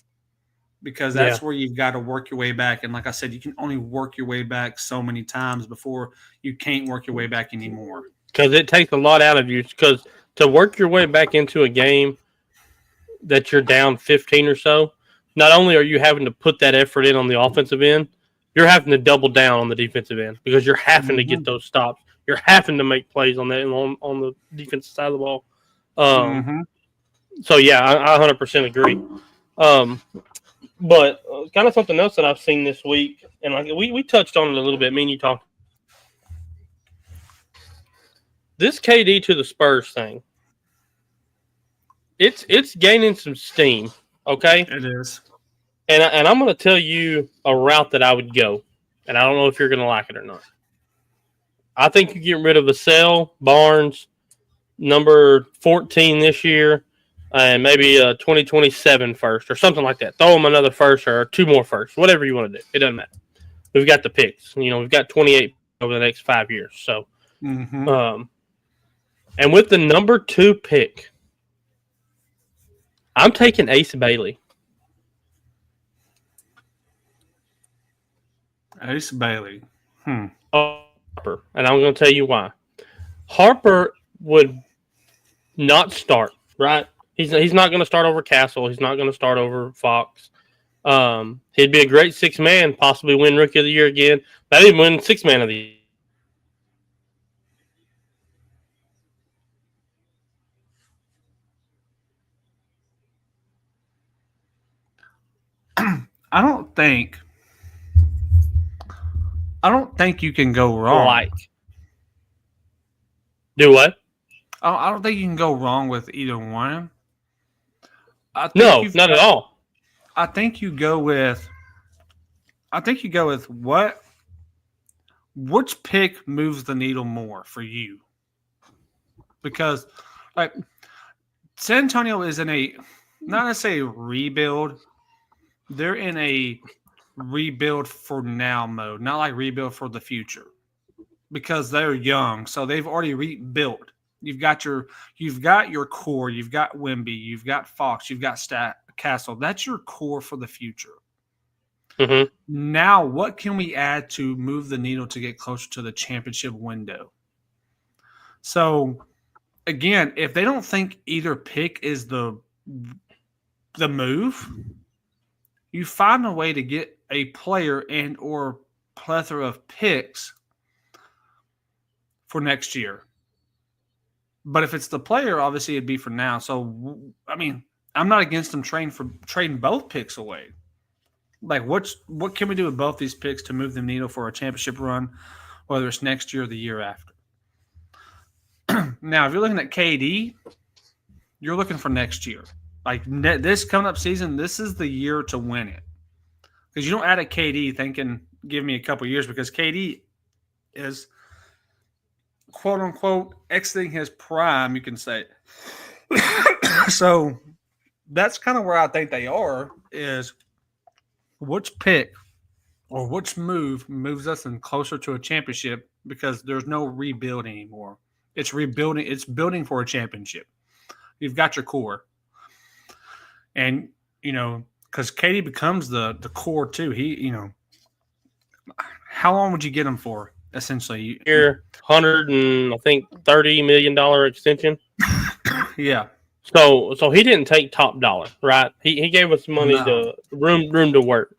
because that's where you've got to work your way back. And like I said, you can only work your way back so many times before you can't work your way back anymore. Because it takes a lot out of you. Because to work your way back into a game that you're down 15 or so, not only are you having to put that effort in on the offensive end, you're having to double down on the defensive end because you're having to get those stops. You're having to make plays on that on the defensive side of the ball. So, yeah, I 100% agree. But kind of something else that I've seen this week, and like we touched on it a little bit, me and you talked. This KD to the Spurs thing, it's gaining some steam, okay? It is. And I'm going to tell you a route that I would go, and I don't know if you're going to like it or not. I think you get rid of Vassell, Barnes, number 14 this year, and maybe a 2027 first or something like that. Throw them another first or 2 more firsts, whatever you want to do. It doesn't matter. We've got the picks. We've got 28 over the next 5 years. So, and with the number 2 pick, I'm taking Ace Bailey. Ace Bailey. Harper, and I'm going to tell you why. Harper would not start, right? He's not going to start over Castle. He's not going to start over Fox. He'd be a great 6-man, possibly win Rookie of the Year again. Maybe even win 6-man of the year. I don't think you can go wrong. Do what? I don't think you can go wrong with either one. No, not at all. I think you go with which pick moves the needle more for you. Because like San Antonio is in a not necessarily a rebuild, they're in a rebuild for now mode, not like rebuild for the future, because they're young, so they've already rebuilt. You've got your core, you've got Wimby, you've got Fox, you've got Castle. That's your core for the future. Mm-hmm. Now, what can we add to move the needle to get closer to the championship window? So, again, if they don't think either pick is the move, you find a way to get a player and or plethora of picks for next year. But if it's the player, obviously it'd be for now. So, I mean, I'm not against them trading both picks away. Like, what can we do with both these picks to move the needle for a championship run, whether it's next year or the year after? Now, if you're looking at KD, you're looking for next year. Like, this coming up season, this is the year to win it. Because you don't add a KD thinking, give me a couple years, because KD is, quote unquote, exiting his prime, you can say. So that's kind of where I think they are, is which pick or which move moves us in closer to a championship, because there's no rebuild anymore. It's rebuilding. It's building for a championship. You've got your core. And, because KD becomes the core too. He, how long would you get him for, essentially? Year, $130 million extension. Yeah. So he didn't take top dollar, right? He gave us money to room to work.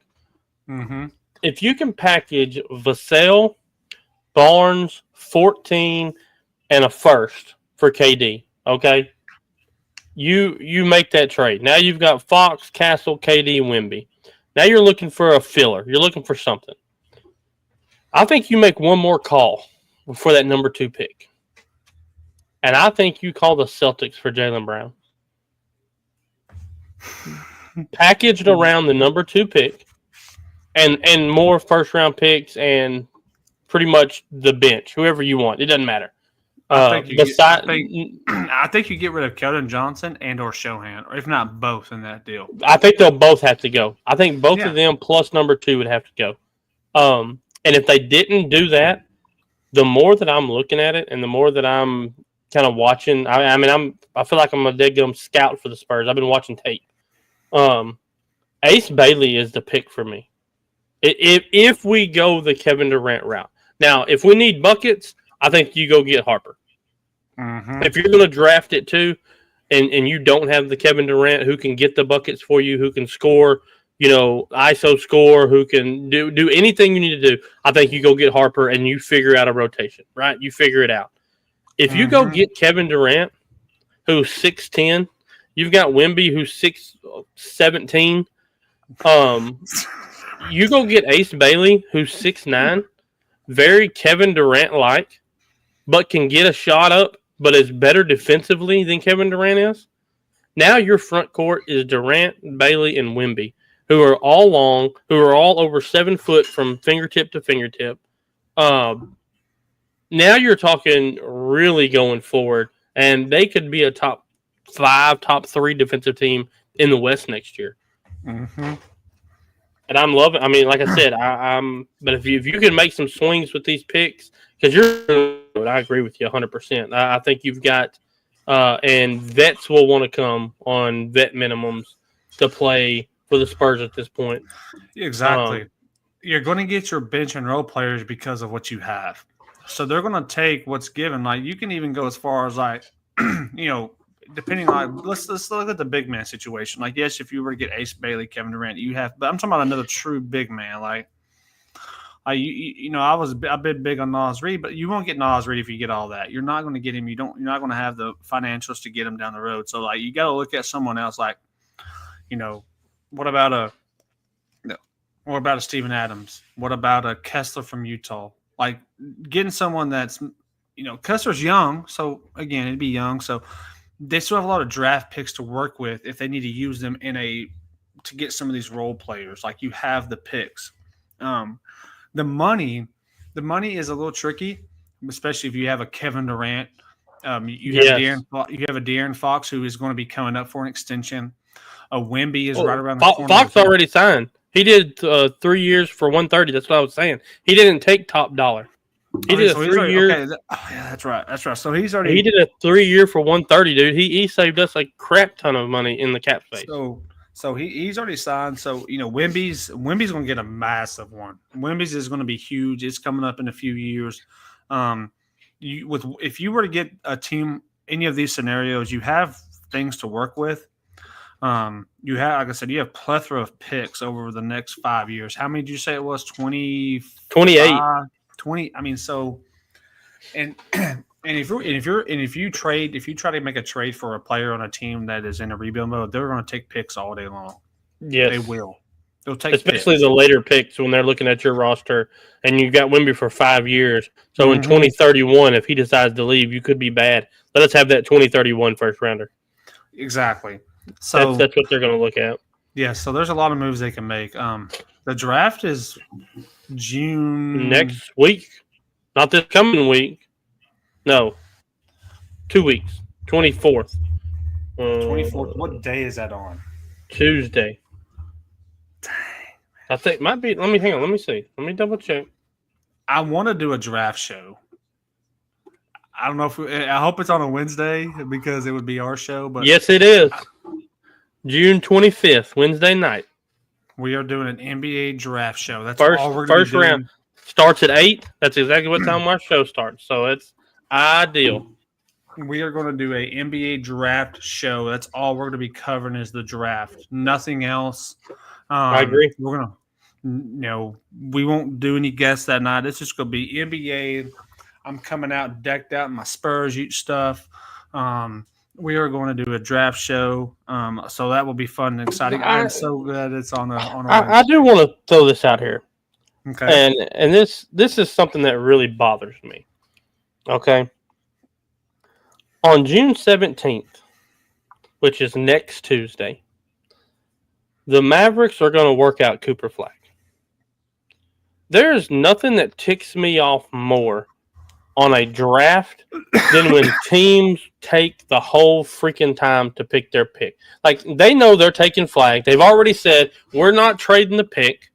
Mm-hmm. If you can package Vassell, Barnes, 14, and a first for KD, okay, you make that trade. Now you've got Fox, Castle, KD, Wimby. Now you're looking for a filler. You're looking for something. I think you make one more call for that number 2 pick. And I think you call the Celtics for Jaylen Brown. Packaged around the number 2 pick and more first-round picks and pretty much the bench, whoever you want. It doesn't matter. I think you get rid of Keldon Johnson and or Shohan, or if not both in that deal. I think they'll both have to go. I think both of them plus number 2 would have to go. And if they didn't do that, the more that I'm looking at it and the more that I'm kind of watching, I feel like I'm a dead-gum scout for the Spurs. I've been watching tape. Ace Bailey is the pick for me. If we go the Kevin Durant route. Now, if we need buckets, I think you go get Harper. Mm-hmm. If you're going to draft it too, and you don't have the Kevin Durant who can get the buckets for you, who can score, ISO score, who can do anything you need to do, I think you go get Harper and you figure out a rotation, right? You figure it out. If you go get Kevin Durant, who's 6'10", you've got Wimby, who's 6'17". You go get Ace Bailey, who's 6'9", very Kevin Durant-like, but can get a shot up, but is better defensively than Kevin Durant is. Now your front court is Durant, Bailey, and Wimby, who are all long, who are all over 7 foot from fingertip to fingertip. Now you're talking really going forward, and they could be a top 5, top 3 defensive team in the West next year. Mm-hmm. And I'm loving. I mean, like I said, I'm. But if you can make some swings with these picks, because I agree with you 100%. I think you've got, and vets will want to come on vet minimums to play for the Spurs at this point. Exactly. You're going to get your bench and role players because of what you have. So they're going to take what's given. Like, you can even go as far as depending on, let's look at the big man situation. Like, yes, if you were to get Ace Bailey, Kevin Durant, but I'm talking about another true big man. I've been big on Nas Reed, but you won't get Nas Reed if you get all that. You're not going to get him. You're not going to have the financials to get him down the road. So you got to look at someone else. What about a Steven Adams? What about a Kessler from Utah? Like, getting someone that's, Kessler's young. So again, it'd be young. So they still have a lot of draft picks to work with if they need to use them to get some of these role players. Like, you have the picks. The money is a little tricky, especially if you have a Kevin Durant. You have a De'Aaron Fox who is going to be coming up for an extension. Wemby is right around the corner. Fox already signed. He did 3 years for 130. That's what I was saying. He didn't take top dollar. He did a 3 year. Okay, yeah, that's right. That's right. So he's already. He did a 3 year for 130, dude. He saved us a crap ton of money in the cap space. So he's already signed. So Wemby's going to get a massive one. Wemby's is going to be huge. It's coming up in a few years. If you were to get a team, any of these scenarios, you have things to work with. You have, like I said, you have plethora of picks over the next 5 years. How many did you say it was? 28. 20. I mean, so, and if you try to make a trade for a player on a team that is in a rebuild mode, they're going to take picks all day long. Yes, they will. They'll take especially picks. the later picks when they're looking at your roster and you got Wemby for 5 years. So in 2031, if he decides to leave, you could be bad. Let us have that 2031 first rounder. Exactly. So that's what they're going to look at. Yeah. So there's a lot of moves they can make. The draft is June next week, not this coming week. No, 2 weeks. 24th. 24th. What day is that on? Tuesday. Dang. I think it might be. Let me hang on. Let me see. Let me double check. I want to do a draft show. I don't know if I hope it's on a Wednesday because it would be our show. But yes, it is. June 25th, Wednesday night. We are doing an NBA draft show. That's first, all we're first doing. round starts at 8. That's exactly what time our show starts. So it's ideal. We are going to do a NBA draft show. That's all we're going to be covering is the draft. Nothing else. I agree. We're going to, we won't do any guests that night. It's just going to be NBA. I'm coming out decked out in my Spurs stuff. We are going to do a draft show, so that will be fun and exciting. I'm so glad it's on a I do want to throw this out here, okay? And this is something that really bothers me. Okay, on June 17th, which is next Tuesday, the Mavericks are going to work out Cooper Flag. There is nothing that ticks me off more on a draft than when teams take the whole freaking time to pick their pick. Like, they know they're taking Flag. They've already said, we're not trading the pick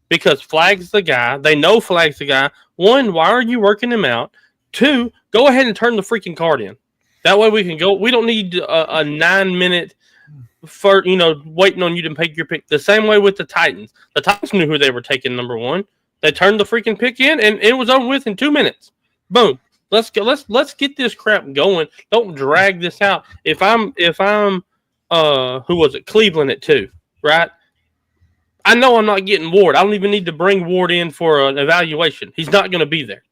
because Flag's the guy. They know Flag's the guy. 1, why are you working him out? 2, go ahead and turn the freaking card in. That way we can go. We don't need a 9-minute for waiting on you to pick your pick. The same way with the Titans. The Titans knew who they were taking number 1. They turned the freaking pick in, and it was over with in 2 minutes. Boom. Let's go. Let's get this crap going. Don't drag this out. If I'm who was it? Cleveland at 2, right? I know I'm not getting Ward. I don't even need to bring Ward in for an evaluation. He's not going to be there.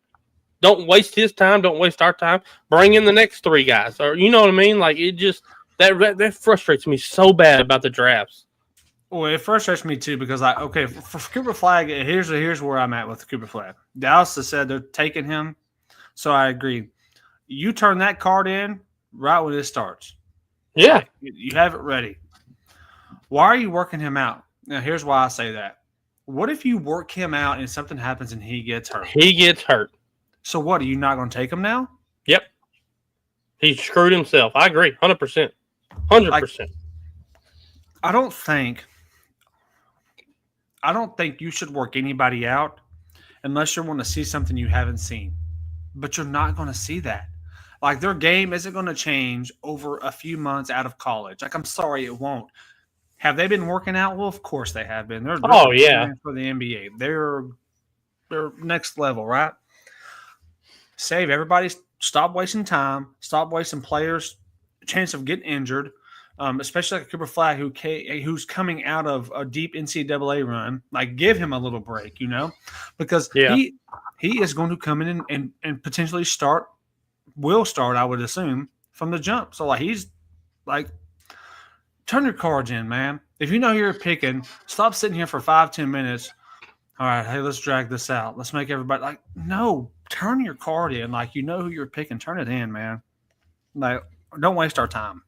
Don't waste his time. Don't waste our time. Bring in the next 3 guys, or you know what I mean? Like, it just that frustrates me so bad about the drafts. Well, it frustrates me too because for Cooper Flag, here's where I'm at with Cooper Flag. Dallas has said they're taking him. So I agree. You turn that card in right when it starts. Yeah. You have it ready. Why are you working him out? Now, here's why I say that. What if you work him out and something happens and he gets hurt? He gets hurt. So what? Are you not going to take him now? Yep. He screwed himself. I agree. 100%. 100%. I don't think you should work anybody out unless you want to see something you haven't seen. But you're not going to see that. Like, their game isn't going to change over a few months out of college. Like, I'm sorry, it won't. Have they been working out? Well, of course they have been. They're yeah, for the NBA. They're next level, right? Save everybody. Stop wasting time. Stop wasting players' chance of getting injured. Especially like Cooper Flag, who's coming out of a deep NCAA run. Like, give him a little break, because he is going to come in and potentially will start, I would assume, from the jump. So, like, he's like, turn your cards in, man. If you know you're picking, stop sitting here for 5-10 minutes. All right, hey, let's drag this out. Let's make everybody like, no, turn your card in. Like, you know who you're picking. Turn it in, man. Like, don't waste our time.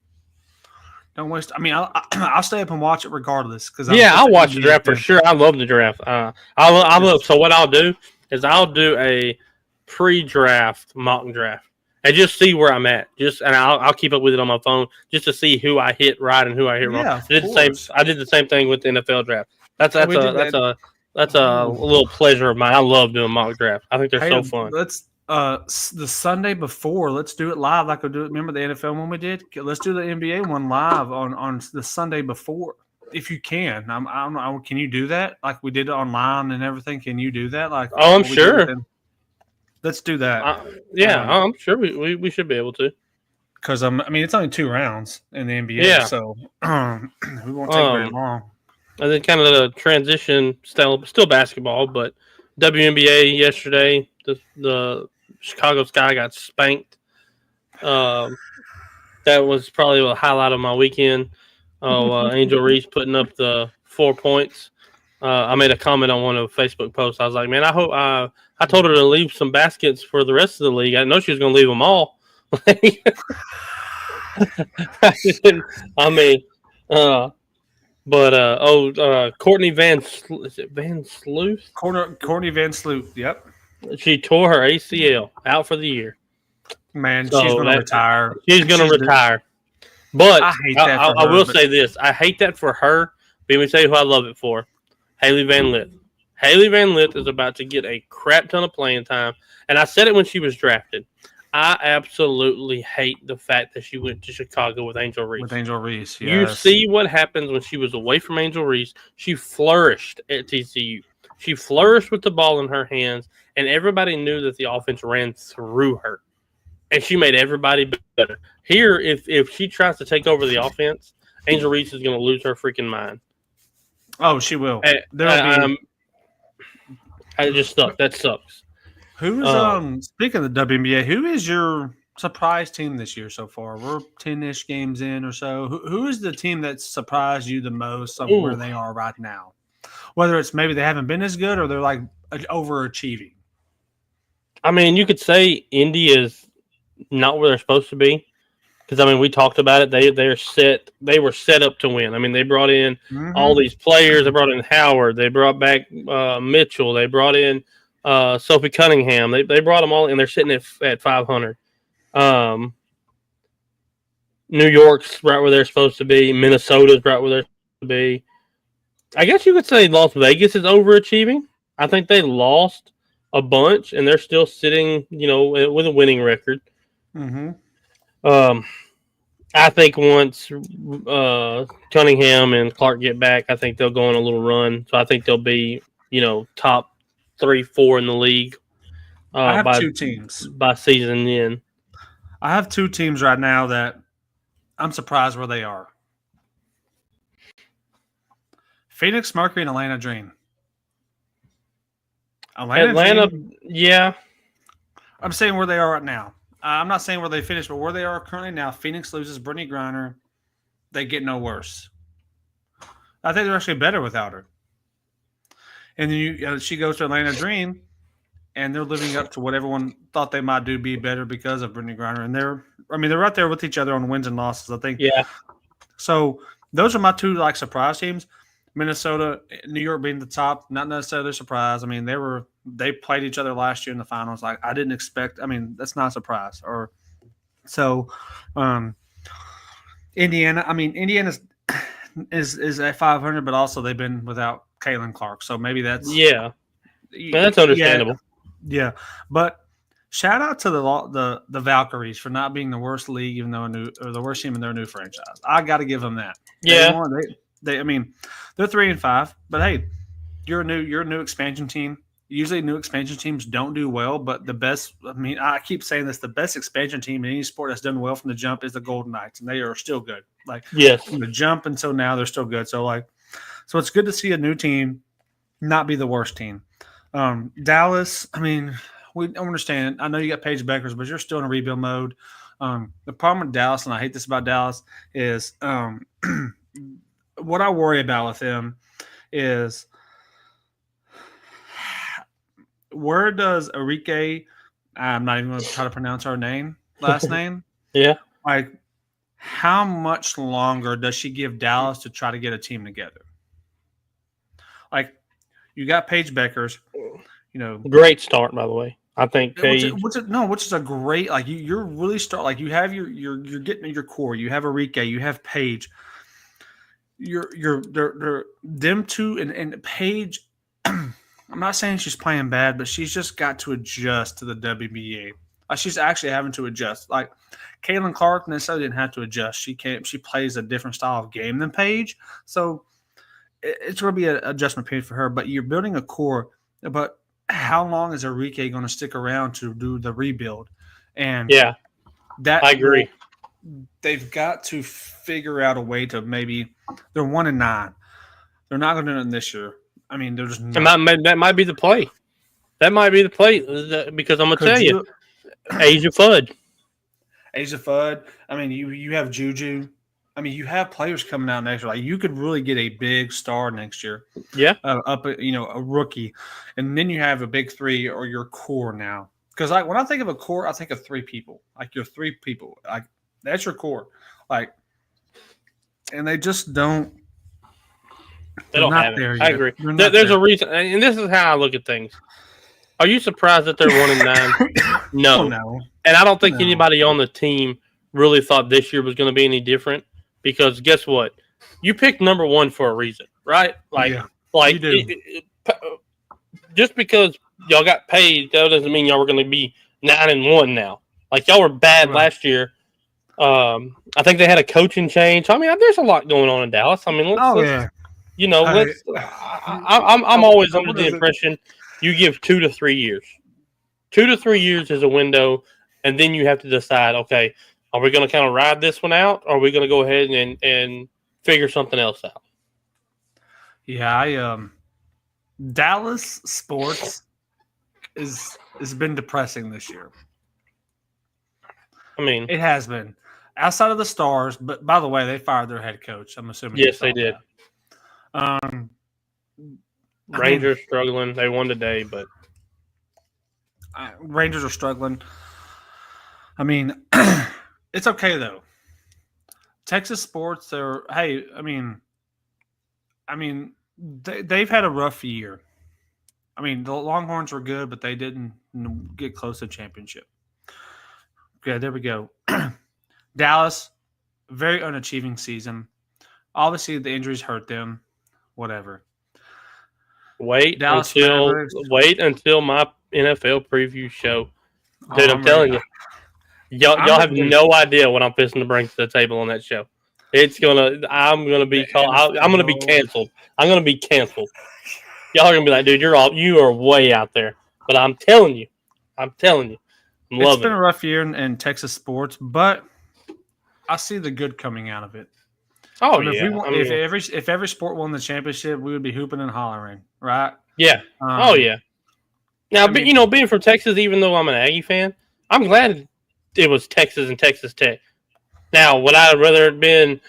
Don't waste. I mean, I'll stay up and watch it regardless. I'll watch the draft for sure. I love the draft. I love. So what I'll do is I'll do a pre-draft mock draft, and just see where I'm at. And I'll keep up with it on my phone just to see who I hit right and who I hit wrong. Yeah, I did the same thing with the NFL draft. That's we did a little pleasure of mine. I love doing mock drafts. I think they're so fun. Let's the Sunday before. Let's do it live like we do. Remember the NFL one we did? Let's do the NBA one live on the Sunday before, if you can. Can you do that? Like we did it online and everything. Can you do that? Like I'm sure. Let's do that. I'm sure we should be able to. Because I mean, it's only 2 rounds in the NBA, Yeah. so we won't take very long. And then kind of the transition, still basketball, but WNBA yesterday, the Chicago Sky got spanked. That was probably the highlight of my weekend. Angel Reese putting up the 4 points. I made a comment on one of the Facebook posts. I was like, man, I told her to leave some baskets for the rest of the league. I know she was going to leave them all. Courtney Van Sleuth? Courtney Van Sloot, yep. She tore her ACL out for the year. Man, she's going to retire. She's going to retire. But I hate that for her, I will say this. I hate that for her. But let me tell you who I love it for. Hailey Van Lith. Hailey Van Lith is about to get a crap ton of playing time. And I said it when she was drafted. I absolutely hate the fact that she went to Chicago with Angel Reese. With Angel Reese, yes. You see what happens when she was away from Angel Reese. She flourished at TCU. She flourished with the ball in her hands, and everybody knew that the offense ran through her. And she made everybody better. Here, if she tries to take over the offense, Angel Reese is going to lose her freaking mind. Oh, she will. I just suck. That sucks. Who is speaking of the WNBA? Who is your surprise team this year so far? We're 10-ish games in or so. Who is the team that surprised you the most of where they are right now? Whether it's maybe they haven't been as good or they're like overachieving. I mean, you could say Indy is not where they're supposed to be. Because, I mean, we talked about it. They were set up to win. I mean, they brought in all these players. They brought in Howard. They brought back Mitchell. They brought in Sophie Cunningham. They brought them all in. They're sitting at 500. New York's right where they're supposed to be. Minnesota's right where they're supposed to be. I guess you could say Las Vegas is overachieving. I think they lost a bunch, and they're still sitting, with a winning record. Mm-hmm. I think once Cunningham and Clark get back, I think they'll go on a little run. So I think they'll be, top 3-4 in the league. I have 2 teams by season end. I have 2 teams right now that I'm surprised where they are. Phoenix Mercury and Atlanta Dream. Atlanta, yeah. I'm saying where they are right now. I'm not saying where they finished, but where they are currently now. Phoenix loses Brittany Griner. They get no worse. I think they're actually better without her. And then she goes to Atlanta Dream, and they're living up to what everyone thought they might do, be better because of Brittany Griner. And they're right there with each other on wins and losses, I think. Yeah. So those are my 2 surprise teams. Minnesota, New York being the top, not necessarily a surprise. I mean, they played each other last year in the finals. Like I didn't expect. I mean, that's not a surprise. Indiana. I mean, Indiana is at 500, but also they've been without Caitlin Clark. So maybe that's that's understandable. Yeah, but shout out to the Valkyries for not being the worst league, even though the worst team in their new franchise. I got to give them that. Yeah. I mean, they're 3-5, but hey, you're a new expansion team. Usually, new expansion teams don't do well, but the best. I mean, I keep saying this: the best expansion team in any sport that's done well from the jump is the Golden Knights, and they are still good. From the jump until now, they're still good. So it's good to see a new team not be the worst team. Dallas. I mean, we understand. I know you got Paige Beckers, but you're still in a rebuild mode. The problem with Dallas, and I hate this about Dallas, is what I worry about with them is where does Enrique, I'm not even going to try to pronounce her last name. Yeah. How much longer does she give Dallas to try to get a team together? You got Paige Beckers, Great start, by the way. I think Paige. Which is a great you're really you have you're getting your core. You have Enrique, you have Paige. They're them two and Paige. I'm not saying she's playing bad, but she's just got to adjust to the WBA. She's actually having to adjust. Like Caitlin Clark necessarily didn't have to adjust. She plays a different style of game than Paige, so it's going to be an adjustment period for her. But you're building a core. But how long is Enrique going to stick around to do the rebuild? And that I agree. They've got to figure out a way to maybe they're 1-9. They're not going to do it this year. I mean, they're just not. That might be the play. That might be the play because I'm going to tell you, Asia Fudd. I mean, you have Juju. I mean, you have players coming out next year. Like you could really get a big star next year. Yeah, a rookie, and then you have a big three or your core now. Because when I think of a core, I think of three people. Like your three people. Like that's your core. Like, and they just don't. They don't have it. I agree. There's a reason, and this is how I look at things. Are you surprised that they're 1-9? No. Oh, no. And I don't think anybody on the team really thought this year was going to be any different. Because guess what? You picked number one for a reason, right? You do. Just because y'all got paid, that doesn't mean y'all were going to be 9-1 now. Like y'all were bad last year. I think they had a coaching change. I mean, there's a lot going on in Dallas. I mean, let's I'm always under the impression you give 2 to 3 years. 2 to 3 years is a window, and then you have to decide, okay, are we going to kind of ride this one out, or are we going to go ahead and figure something else out? Yeah, Dallas sports has been depressing this year. I mean, it has been outside of the Stars. But by the way, they fired their head coach. I'm assuming. Yes, they did. Rangers struggling. They won today, but Rangers are struggling. I mean, it's okay though. Texas sports are. Hey, I mean, they've had a rough year. I mean, the Longhorns were good, but they didn't get close to championship. Okay, there we go. Dallas, very unachieving season. Obviously, the injuries hurt them. Whatever. Wait until my NFL preview show. Dude, I'm telling you. Y'all have no idea what I'm fixing to bring to the table on that show. I'm gonna be canceled. I'm gonna be canceled. Y'all are gonna be like, dude, you are way out there. But I'm telling you. I'm loving it. It's been a rough year in Texas sports, but I see the good coming out of it. Oh, if every sport won the championship, we would be hooping and hollering, right? Yeah. Yeah. Now, being from Texas, even though I'm an Aggie fan, I'm glad it was Texas and Texas Tech. Now, would I have rather it been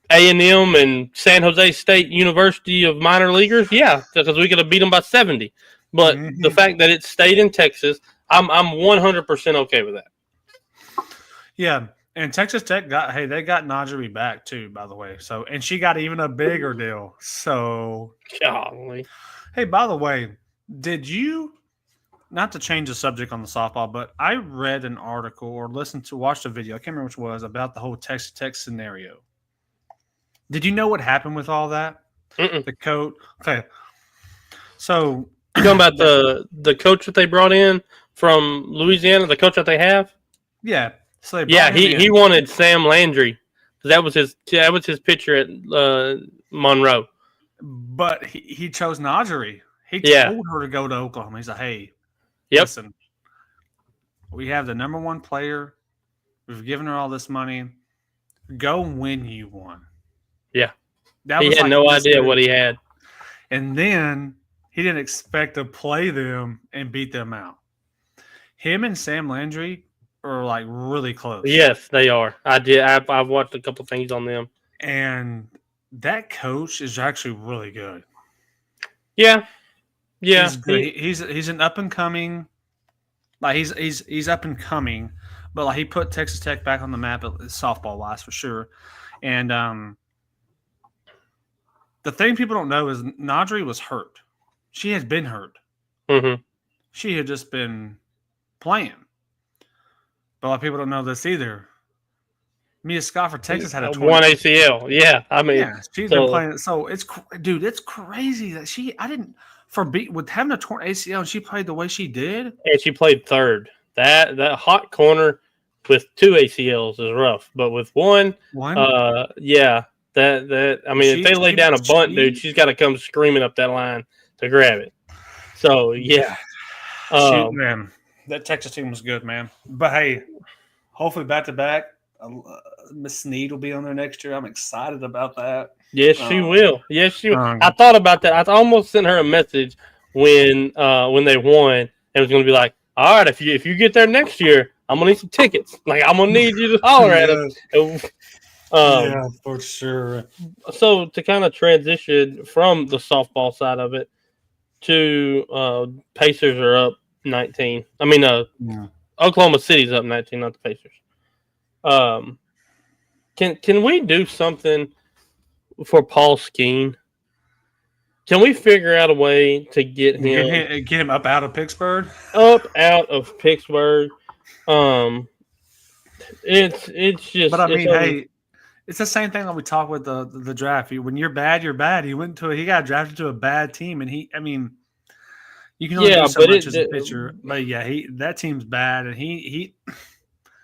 A&M and San Jose State University of minor leaguers? Yeah, because we could have beat them by 70. But the fact that it stayed in Texas, I'm 100% okay with that. Yeah. And Texas Tech got Najee back too, by the way. So, and she got even a bigger deal. So, golly. Hey, by the way, did you, not to change the subject on the softball, but I read an article or watched a video, I can't remember which it was, about the whole Texas Tech scenario. Did you know what happened with all that? The coach. Okay. So, you talking about the coach that they brought in from Louisiana, the coach that they have? Yeah. So he wanted Sam Landry. That was his pitcher at Monroe. But he chose Najee. He told her to go to Oklahoma. He's like, hey, listen, we have the number one player. We've given her all this money. Go win you one. Yeah. He had no idea what he had. And then he didn't expect to play them and beat them out. Him and Sam Landry are like really close. Yes, they are. I did. I've watched a couple things on them. And that coach is actually really good. Yeah. Yeah. He's an up and coming. Like he's up and coming, but like he put Texas Tech back on the map softball wise for sure. And the thing people don't know is Najee was hurt. She has been hurt. Mm-hmm. she had just been playing. But a lot of people don't know this either. Mia Scott for Texas had a one ACL. Yeah, I mean, yeah, she's been playing. So it's crazy that with having a torn ACL and she played the way she did. And she played third. That hot corner with 2 ACLs is rough, but with one, yeah, that I mean, if they lay down a bunt, dude, she's got to come screaming up that line to grab it. So yeah, shoot, man, that Texas team was good, man. But hey, hopefully back to back. Miss Snead will be on there next year. I'm excited about that. Yes, she will. Yes, she will. I thought about that. I almost sent her a message when they won. It was going to be like, all right, if you get there next year, I'm gonna need some tickets. Like I'm gonna need you to holler at us. Yeah, for sure. So to kind of transition from the softball side of it to Pacers are up 19. I mean, Oklahoma City's up 19, not the Pacers. Can we do something for Paul Skeen? Can we figure out a way to get him up out of Pittsburgh? Up out of Pittsburgh. It's just. But I mean, hey, it's the same thing that we talk with the draft. When you're bad, you're bad. He got drafted to a bad team, and you can only do so much as a pitcher. But yeah, that team's bad, and it's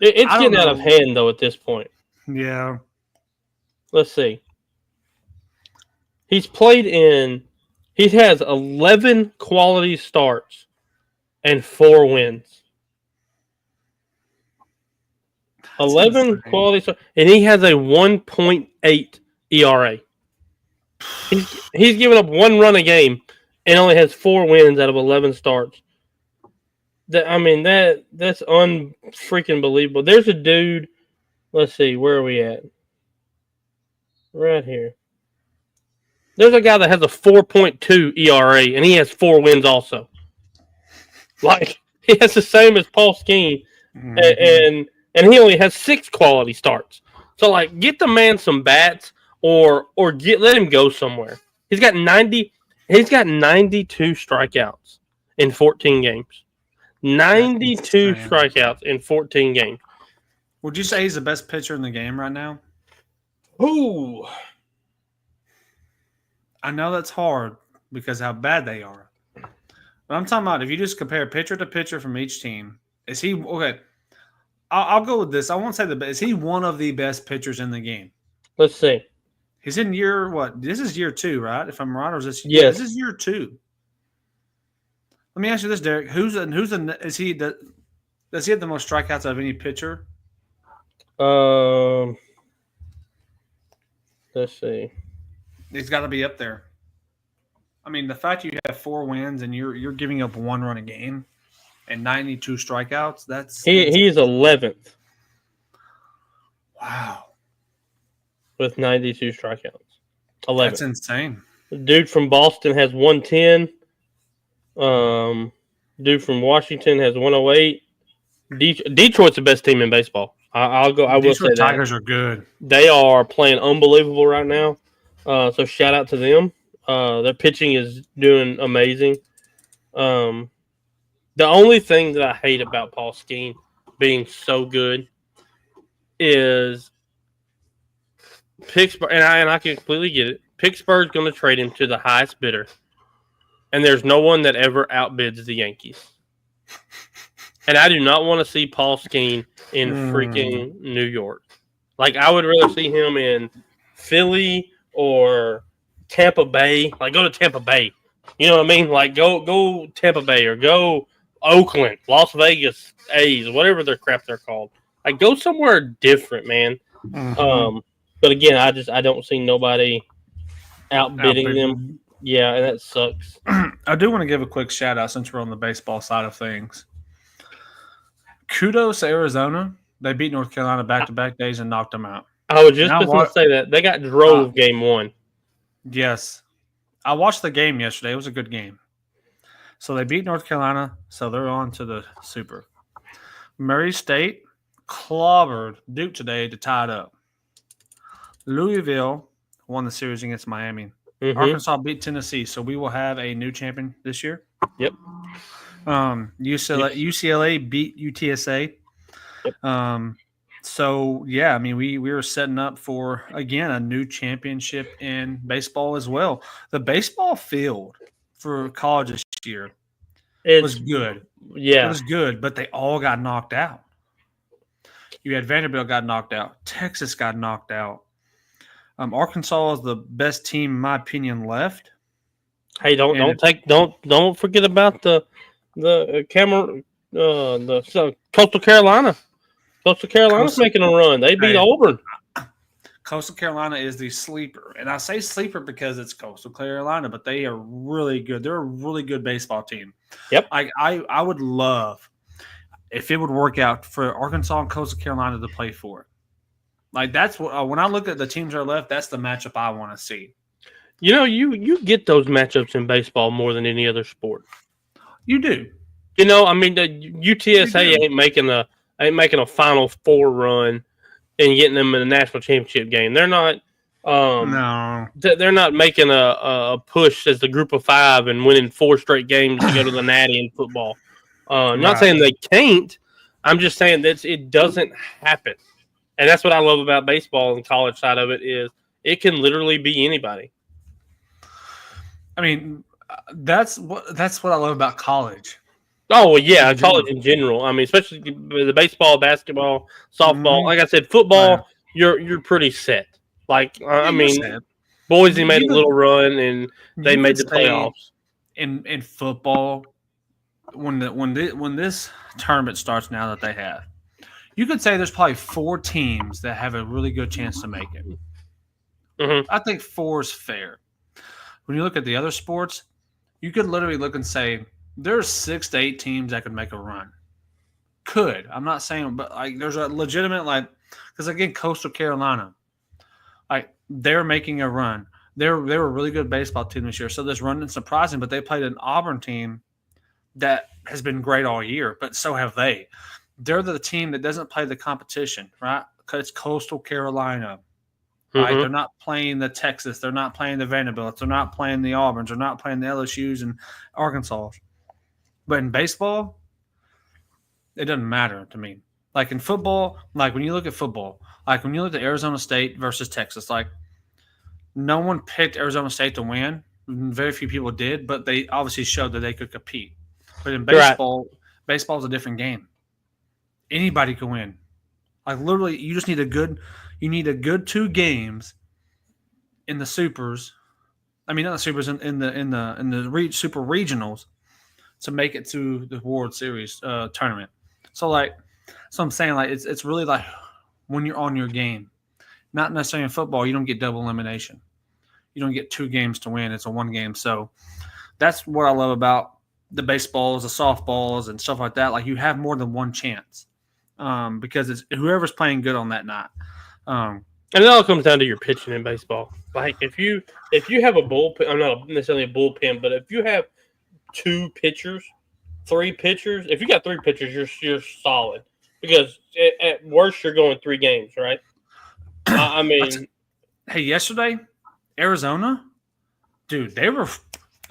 getting out of hand though at this point. Yeah. Let's see. He has 11 quality starts and 4 wins. 11 quality starts, and he has a 1.8 ERA. He's given up 1 run a game and only has 4 wins out of 11 starts. That's unfreaking believable. There's a dude. Let's see, where are we at? Right here. There's a guy that has a 4.2 ERA, and he has 4 wins also. Like, he has the same as Paul Skeen, and he only has 6 quality starts. So, like, get the man some bats, or let him go somewhere. He's got 92 strikeouts in 14 games. 92 strikeouts in 14 games. Would you say he's the best pitcher in the game right now? Ooh. I know that's hard because how bad they are. But I'm talking about if you just compare pitcher to pitcher from each team, is he okay? I'll go with this. I won't say the best. Is he one of the best pitchers in the game? Let's see. He's in year what? This is year 2, right? If I'm right, or is this? Yes. Yeah, this is year 2. Let me ask you this, Derek. Does he have the most strikeouts of any pitcher? Let's see. He's got to be up there. I mean, the fact you have 4 wins and you're giving up 1 run a game and 92 strikeouts, he is 11th. Wow. With 92 strikeouts. 11. That's insane. The dude from Boston has 110. Dude from Washington has 108. Detroit's the best team in baseball. I will say that. Tigers are good. They are playing unbelievable right now. So shout out to them. Their pitching is doing amazing. The only thing that I hate about Paul Skeen being so good is Pittsburgh, and I can completely get it. Pittsburgh's going to trade him to the highest bidder, and there's no one that ever outbids the Yankees. And I do not want to see Paul Skeen in freaking New York. Like, I would rather see him in Philly or Tampa Bay. Like, go to Tampa Bay. You know what I mean? Like, go Tampa Bay or go Oakland, Las Vegas A's, whatever their crap they're called. Like, go somewhere different, man. But again, I don't see nobody outbidding them. Yeah, and that sucks. I do want to give a quick shout out since we're on the baseball side of things. Kudos to Arizona. They beat North Carolina back-to-back days and knocked them out. I was just going to say that. They got drove game 1. Yes. I watched the game yesterday. It was a good game. So they beat North Carolina, so they're on to the Super. Murray State clobbered Duke today to tie it up. Louisville won the series against Miami. Arkansas beat Tennessee, so we will have a new champion this year. Yep. UCLA beat UTSA. So yeah, I mean we were setting up for again a new championship in baseball as well. The baseball field for college this year was It's good. It yeah. was good, but they all got knocked out. You had Vanderbilt got knocked out. Texas got knocked out. Arkansas is the best team, in my opinion, left. Hey, And don't forget about the Cameron Coastal Carolina. Coastal Carolina's making a run. They beat Auburn. Coastal Carolina is the sleeper. And I say sleeper because it's Coastal Carolina, but they are really good. They're a really good baseball team. Yep. I would love if it would work out for Arkansas and Coastal Carolina to play for it. Like that's what when I look at the teams that are left, that's the matchup I want to see. You know, you get those matchups in baseball more than any other sport. You do. You know, I mean, the UTSA ain't making a Final Four run and getting them in a national championship game. They're not. No, they're not making a push as the group of five and winning 4 straight games to go to the Natty in football. I'm not saying they can't. I'm just saying that it doesn't happen, and that's what I love about baseball and the college side of it is it can literally be anybody. I mean, that's what I love about college. Oh well, yeah, college in general. I mean, especially the baseball, basketball, softball. Like I said, football, you're pretty set. Like I mean, Boise made a little run and they made the playoffs. In football, when this tournament starts now that they have, you could say there's probably 4 teams that have a really good chance to make it. Mm-hmm. I think 4 is fair. When you look at the other sports, you could literally look and say there's 6 to 8 teams that could make a run. Could. I'm not saying, but like there's a legitimate because again, Coastal Carolina, they're making a run. They were a really good baseball team this year. So this run is surprising, but they played an Auburn team that has been great all year, but so have they. They're the team that doesn't play the competition, right? Because it's Coastal Carolina. Right? Mm-hmm. They're not playing the Texas. They're not playing the Vanderbilts. They're not playing the Auburns. They're not playing the LSUs and Arkansas. But in baseball, it doesn't matter to me. Like in football, like when you look at football, like when you look at Arizona State versus Texas, like no one picked Arizona State to win. Very few people did, but they obviously showed that they could compete. But in baseball, baseball is a different game. Anybody can win. Like literally, you just need a good 2 games in the supers. I mean, not the supers in the super regionals to make it to the World Series tournament. So I'm saying it's really like when you're on your game, not necessarily in football. You don't get double elimination. You don't get 2 games to win. It's a 1 game. So that's what I love about the baseballs, the softballs, and stuff like that. Like you have more than 1 chance because it's whoever's playing good on that night. And it all comes down to your pitching in baseball. Like if you have a bullpen, I'm not necessarily a bullpen, but if you have 2 pitchers, 3 pitchers, if you got 3 pitchers, you're solid because at worst you're going 3 games, right? I mean, hey, yesterday, Arizona, dude, they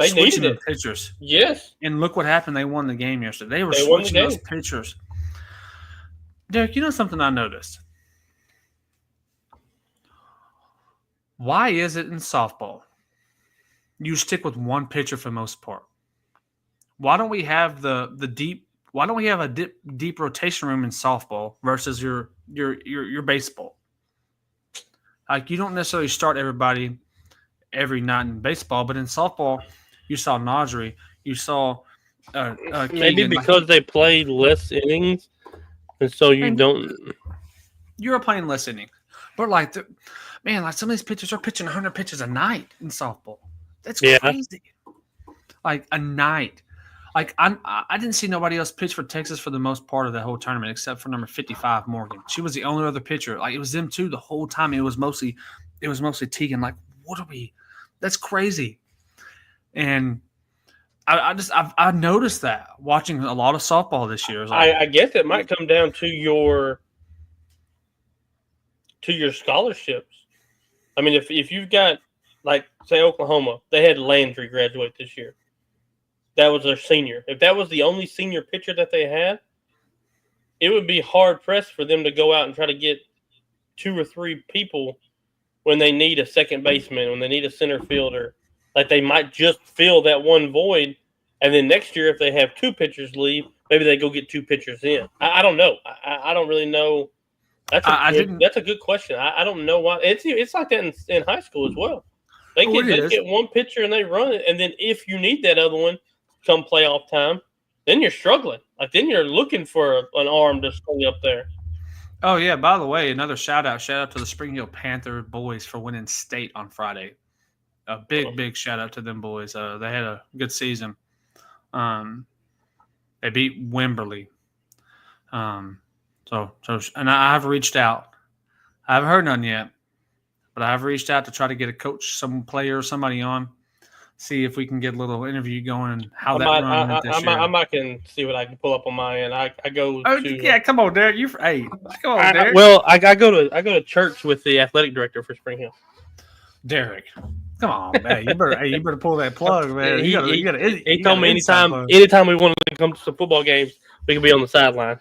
switching the pitchers. Yes, and look what happened. They won the game yesterday. They were switching those pitchers. Derek, you know something I noticed? Why is it in softball you stick with 1 pitcher for the most part? Why don't we have the deep? Why don't we have a deep rotation room in softball versus your baseball? Like you don't necessarily start everybody every night in baseball, but in softball, you saw Nadri, you saw maybe because they played less innings, and so you're playing less innings. But like some of these pitchers are pitching 100 pitches a night in softball. That's crazy. Like a night. Like I didn't see nobody else pitch for Texas for the most part of the whole tournament except for number 55 Morgan. She was the only other pitcher. Like it was them 2 the whole time. It was mostly Tegan. Like what are we? That's crazy. And I noticed that watching a lot of softball this year. I guess it might come down to your scholarships. I mean, if you've got like say Oklahoma, they had Landry graduate this year. that was their senior. If that was the only senior pitcher that they had, it would be hard pressed for them to go out and try to get 2 or 3 people when they need a second baseman, when they need a center fielder. Like they might just fill that one void, and then next year if they have 2 pitchers leave, maybe they go get 2 pitchers in. I don't know. I don't really know. That's a good question. I don't know why. It's like that in high school as well. They get one pitcher and they run it, and then if you need that other one come playoff time, then you're struggling. Like then you're looking for an arm to stay up there. Oh yeah! By the way, another shout out to the Spring Hill Panther boys for winning state on Friday. A big shout out to them boys. They had a good season. They beat Wimberley. And I've reached out. I haven't heard none yet, but I've reached out to try to get a coach, some player, somebody on, see if we can get a little interview going and how that run went this year. I might can see what I can pull up on my end. I go. Come on, Derek. Come on, Derek. I go to church with the athletic director for Spring Hill. Derek, come on, man. You better pull that plug, man. He told me anytime we wanted to come to some football games, we could be on the sideline.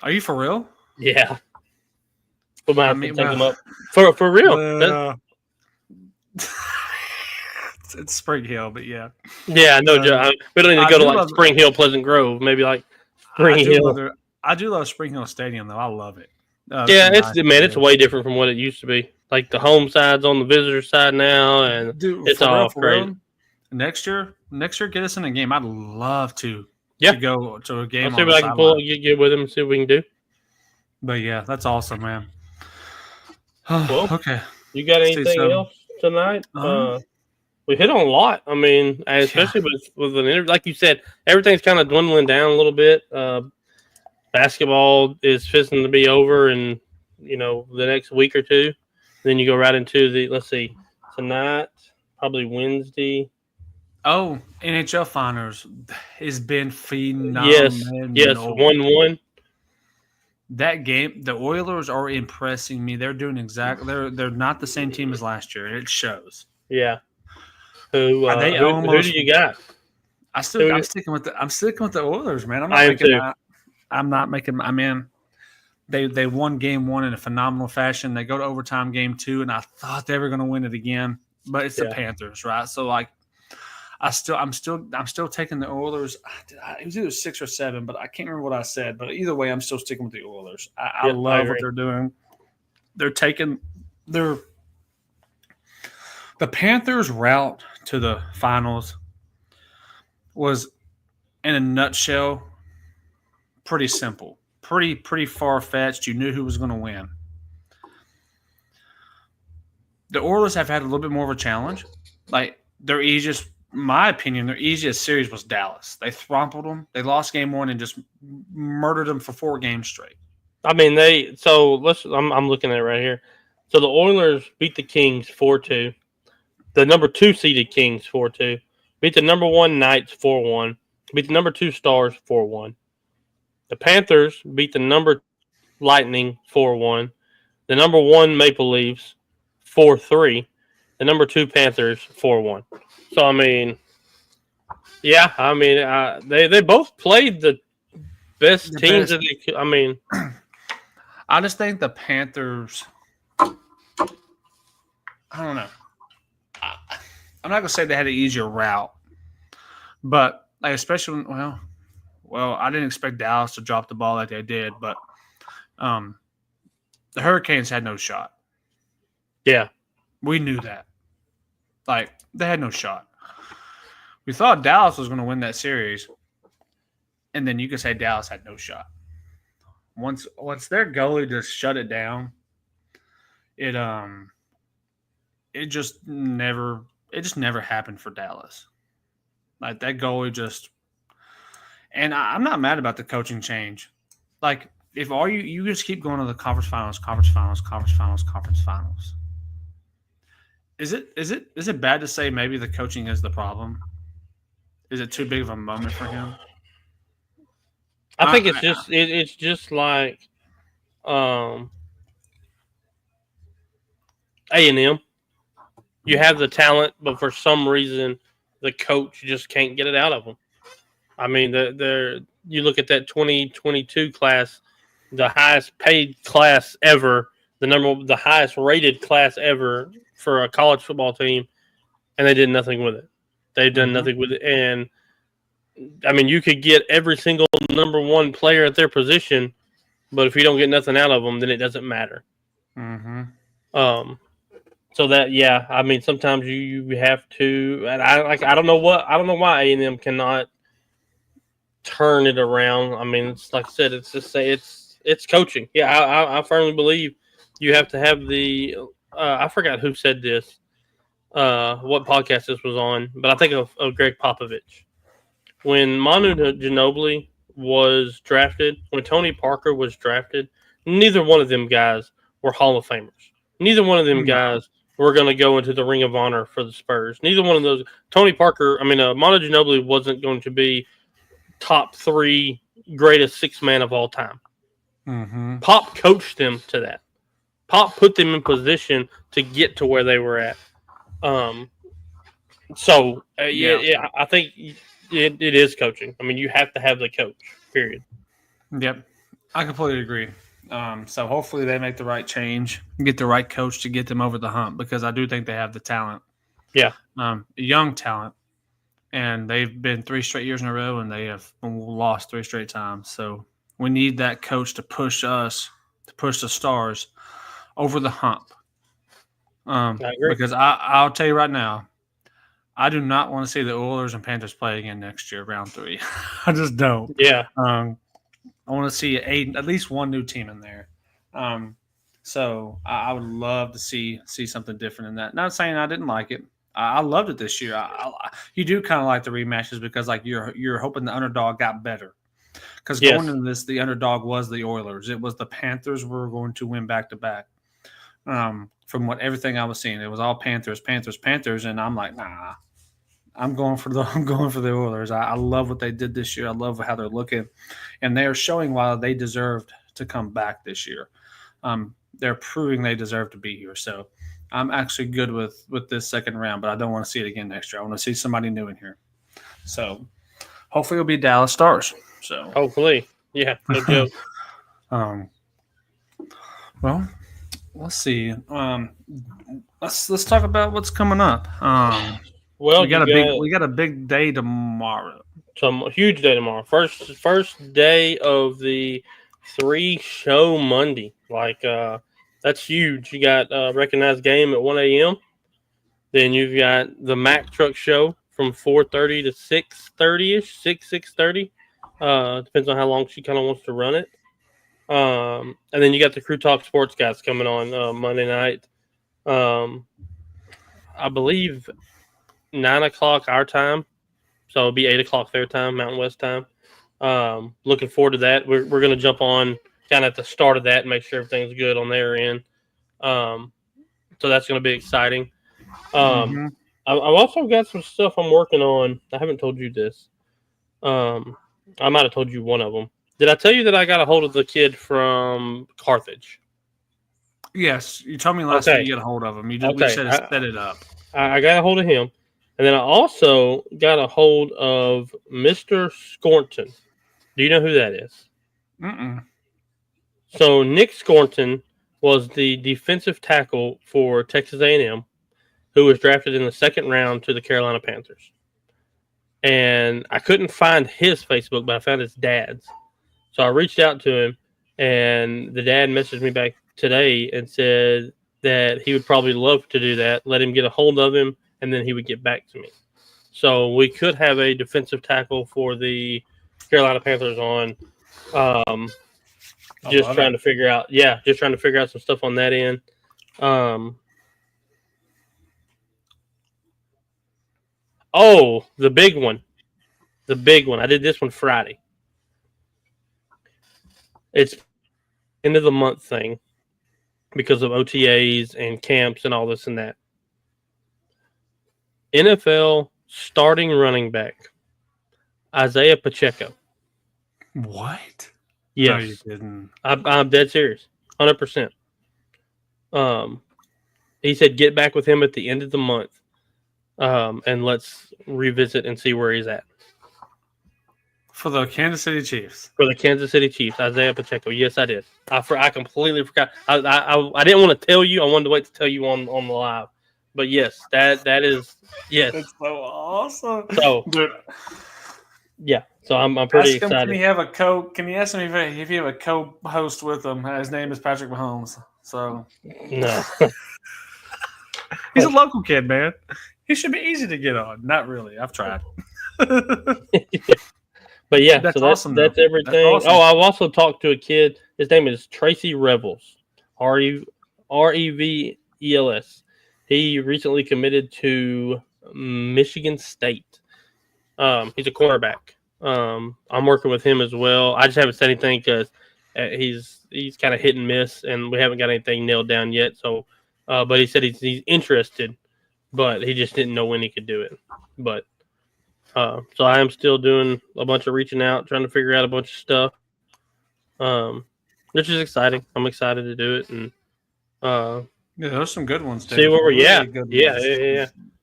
Are you for real? Yeah. We might have to take him up. For real. It's Spring Hill, but yeah. Yeah, no joke. We don't need to go to like Spring Hill, Pleasant Grove. Maybe like Spring Hill. I do love Spring Hill Stadium, though. I love it. It's way different from what it used to be. Like the home side's on the visitor side now, and it's all crazy. Next year, get us in a game. I'd love to go to a game. I'll see what I can pull. Get with him and see what we can do. But yeah, that's awesome, man. Well, okay. You got anything else tonight? We hit on a lot. I mean, especially with an interview, like you said, everything's kind of dwindling down a little bit. Basketball is fixing to be over in the next week or two. Then you go right into tonight, probably Wednesday. Oh, NHL Finals has been phenomenal. Yes, 1-1. That game, the Oilers are impressing me. They're doing they're not the same team as last year. It shows. Yeah. Who do you got? I'm sticking with the Oilers, man. I'm not making. I mean, they won game 1 in a phenomenal fashion. They go to overtime game 2, and I thought they were going to win it again, but it's the Panthers, right? So like, I'm still taking the Oilers. It was either 6 or 7, but I can't remember what I said. But either way, I'm still sticking with the Oilers. I love what they're doing. They're taking the Panthers' route to the finals was, in a nutshell, pretty simple, pretty far-fetched. You knew who was going to win. The Oilers have had a little bit more of a challenge. Like their easiest series was Dallas. They throttled them. They lost game 1 and just murdered them for 4 games straight. I mean, I'm looking at it right here. So the Oilers beat the Kings 4-2. The number 2 seeded Kings 4-2. Beat the number 1 Knights 4-1. Beat the number 2 Stars 4-1. The Panthers beat the number Lightning 4-1. The number 1 Maple Leafs 4-3. The number 2 Panthers 4-1. So I mean, they both played the best teams that they could. I mean, I just think the Panthers. I don't know. I'm not gonna say they had an easier route, but like especially well, I didn't expect Dallas to drop the ball like they did, but the Hurricanes had no shot. Yeah, we knew that. Like they had no shot. We thought Dallas was going to win that series, and then you could say Dallas had no shot. Once their goalie just shut it down, it just never happened for Dallas. Like that goalie just, and I'm not mad about the coaching change. Like if all you just keep going to the conference finals. Is it bad to say maybe the coaching is the problem? Is it too big of a moment for him? I think it's just like A&M. You have the talent, but for some reason the coach just can't get it out of them. I mean, you look at that 2022 class, the highest paid class ever, the highest rated class ever for a college football team, and they did nothing with it. They've done nothing with it, and I mean, you could get every single number one player at their position, but if you don't get nothing out of them, then it doesn't matter. So that, yeah, I mean, sometimes you have to, and I don't know why A&M cannot turn it around. I mean, it's like I said, it's coaching. Yeah, I firmly believe you have to have the. I forgot who said this, what podcast this was on, but I think of Greg Popovich. When Manu Ginobili was drafted, when Tony Parker was drafted, neither one of them guys were Hall of Famers. Neither one of them guys were going to go into the Ring of Honor for the Spurs. Neither one of those. Manu Ginobili wasn't going to be top 3 greatest 6 man of all time. Pop coached them to that. Pop put them in position to get to where they were at. I think it is coaching. I mean, you have to have the coach, period. Yep. I completely agree. So hopefully they make the right change, get the right coach to get them over the hump, because I do think they have the talent. Yeah. Young talent. And they've been 3 straight years in a row, and they have lost 3 straight times. So we need that coach to push us, to push the Stars over the hump. I agree. Because I'll tell you right now, I do not want to see the Oilers and Panthers play again next year, round 3. I just don't. Yeah. I want to see at least one new team in there. So I would love to see something different in that. Not saying I didn't like it. I loved it this year. You do kind of like the rematches because like you're hoping the underdog got better. Because going into this, the underdog was the Oilers. It was the Panthers were going to win back to back. From everything I was seeing, it was all Panthers, and I'm like, nah. I'm going for the Oilers. I love what they did this year. I love how they're looking, and they are showing why they deserved to come back this year. They're proving they deserve to be here. So I'm actually good with this second round, but I don't want to see it again next year. I want to see somebody new in here. So hopefully it'll be Dallas Stars. So hopefully, yeah, no joke. Well, let's see. Let's talk about what's coming up. Well, we got a big day tomorrow. Some huge day tomorrow. First day of the 3-show Monday. Like that's huge. You got recognized game at 1 a.m. Then you've got the Mack Truck Show from 4:30 to 6:30ish, 6:30. Depends on how long she kind of wants to run it. And then you got the Crew Talk Sports guys coming on Monday night. I believe 9 o'clock our time, so it'll be 8 o'clock their time, Mountain West time. Looking forward to that. We're going to jump on kind of at the start of that and make sure everything's good on their end. So that's going to be exciting. I've also got some stuff I'm working on. I haven't told you this. I might have told you one of them. Did I tell you that I got a hold of the kid from Carthage? Yes, you told me last week you got a hold of him. You just set it up. I got a hold of him. And then I also got a hold of Mr. Scornton. Do you know who that is? Mm-mm. So Nick Scornton was the defensive tackle for Texas A&M, who was drafted in the 2nd round to the Carolina Panthers. And I couldn't find his Facebook, but I found his dad's. So I reached out to him, and the dad messaged me back today and said that he would probably love to do that, let him get a hold of him, and then he would get back to me. So we could have a defensive tackle for the Carolina Panthers on. Just trying to figure out some stuff on that end. The big one. I did this one Friday. It's end of the month thing because of OTAs and camps and all this and that. NFL starting running back Isaiah Pacheco. What? Yes. No, you didn't. I'm dead serious. 100%. He said get back with him at the end of the month. and let's revisit and see where he's at. For the Kansas City Chiefs. For the Kansas City Chiefs, Isaiah Pacheco. Yes, I did. I completely forgot. I didn't want to tell you. I wanted to wait to tell you on the live. But yes, that is yes. That's so awesome. So, dude, yeah. So I'm pretty ask him, excited. can he have a Can you ask him if you have a co-host with him? His name is Patrick Mahomes. So No. he's a local kid, man. He should be easy to get on. Not really. I've tried. But yeah, That's so that's awesome, that's though. everything. That's awesome. Oh, I've also talked to a kid. His name is Tracy Revels. Revels. He recently committed to Michigan State. He's a cornerback. I'm working with him as well. I just haven't said anything because he's kind of hit and miss, and we haven't got anything nailed down yet. So, but he said he's interested, but he just didn't know when he could do it. But so I am still doing a bunch of reaching out, trying to figure out a bunch of stuff, which is exciting. I'm excited to do it, and Yeah, there's some good ones, too. see where we're Really at. good Yeah, ones.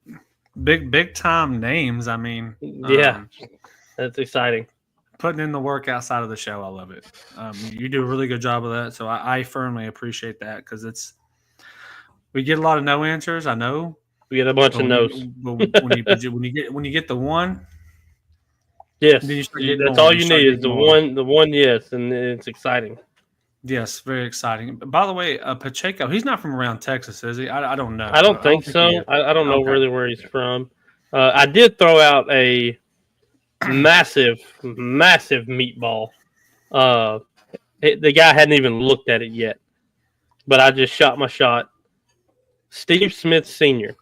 yeah. Big time names. I mean, Yeah, that's exciting. putting in the work outside of the show. I love it. You do a really good job of that. So I firmly appreciate that because we get a lot of no answers. I know. We get a bunch of no's. When you get the one, Yes, then you start getting that's more, all you you start need is getting the more. one yes, and it's exciting. yes, very exciting. By the way, Pacheco, he's not from around Texas, is he? I don't know. I don't think so. he is. I don't know Okay. really where he's from. I did throw out a massive meatball. The guy hadn't even looked at it yet, but I just shot my shot. Steve Smith Sr.,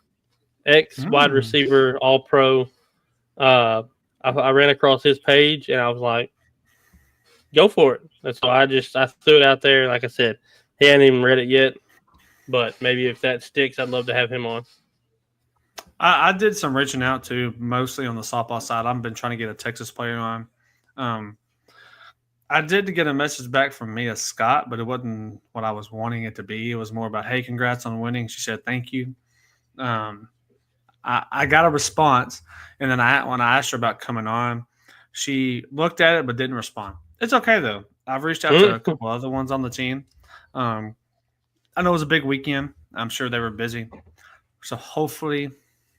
ex-wide receiver, all-pro. I ran across his page, and I was like, go for it. And so I threw it out there. Like I said, he hadn't even read it yet, but maybe if that sticks, I'd love to have him on. I did some reaching out to mostly on the softball side. I've been trying to get a Texas player on. I did get a message back from Mia Scott, but it wasn't what I was wanting it to be. It was more about, hey, congrats on winning. She said, thank you. I got a response, and then when I asked her about coming on, she looked at it but didn't respond. It's okay, though. I've reached out to a couple other ones on the team. I know it was a big weekend. I'm sure they were busy. So hopefully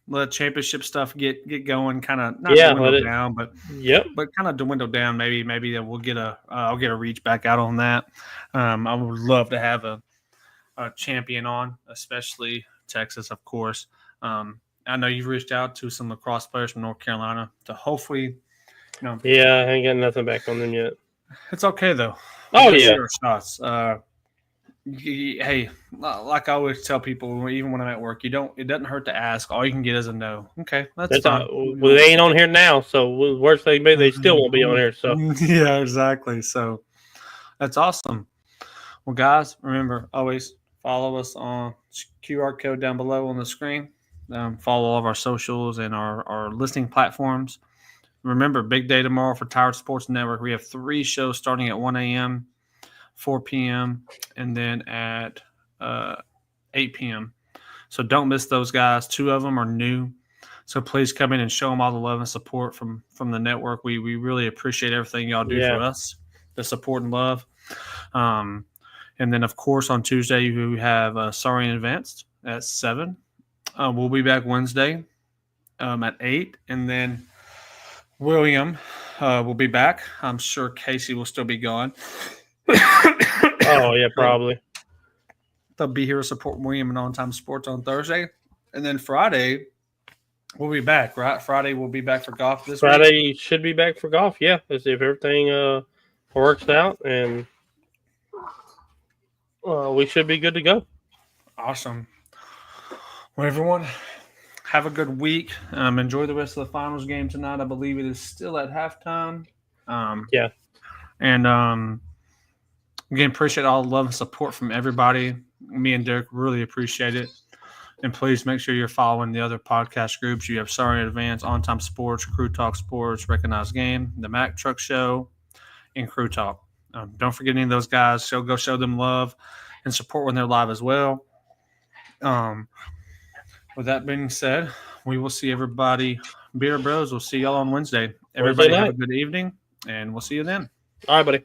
let championship stuff get going, kind of not dwindle down, but kind of dwindle down. Maybe we'll get I'll get a reach back out on that. I would love to have a champion on, especially Texas, of course. I know you've reached out to some lacrosse players from North Carolina to hopefully, Yeah, I ain't got nothing back on them yet. It's okay though. Oh yeah, shots. Hey, like I always tell people, even when I'm at work, it doesn't hurt to ask. All you can get is a no. Okay, that's fine. Well, they ain't on here now, so worst thing be they still won't be on here. So yeah, exactly. So that's awesome. Well, guys, remember always follow us on QR code down below on the screen. Follow all of our socials and our listening platforms. Remember, big day tomorrow for Tired Sports Network. We have 3 shows starting at 1 a.m., 4 p.m., and then at 8 p.m. So don't miss those guys. 2 of them are new. So please come in and show them all the love and support from the network. We really appreciate everything y'all do for us, the support and love. And then, of course, on Tuesday, we have Sorry in Advance at 7. We'll be back Wednesday at 8. And then William will be back. I'm sure Casey will still be gone. Oh, yeah, probably. They'll be here to support William and On Time Sports on Thursday. And then Friday, we'll be back, right? Friday, we'll be back for golf this week. Friday should be back for golf, yeah. Let's see if everything works out, and we should be good to go. Awesome. Well, everyone, have a good week. Enjoy the rest of the finals game tonight. I believe it is still at halftime. Yeah. And again, appreciate all the love and support from everybody. Me and Derek really appreciate it. And please make sure you're following the other podcast groups. You have Sorry in Advance, On Time Sports, Crew Talk Sports, Recognized Game, The Mac Truck Show, and Crew Talk. Don't forget any of those guys. So go show them love and support when they're live as well. With that being said, we will see everybody. Beer Bros, we'll see y'all on Wednesday. Everybody have a night. good evening, and we'll see you then. All right, buddy.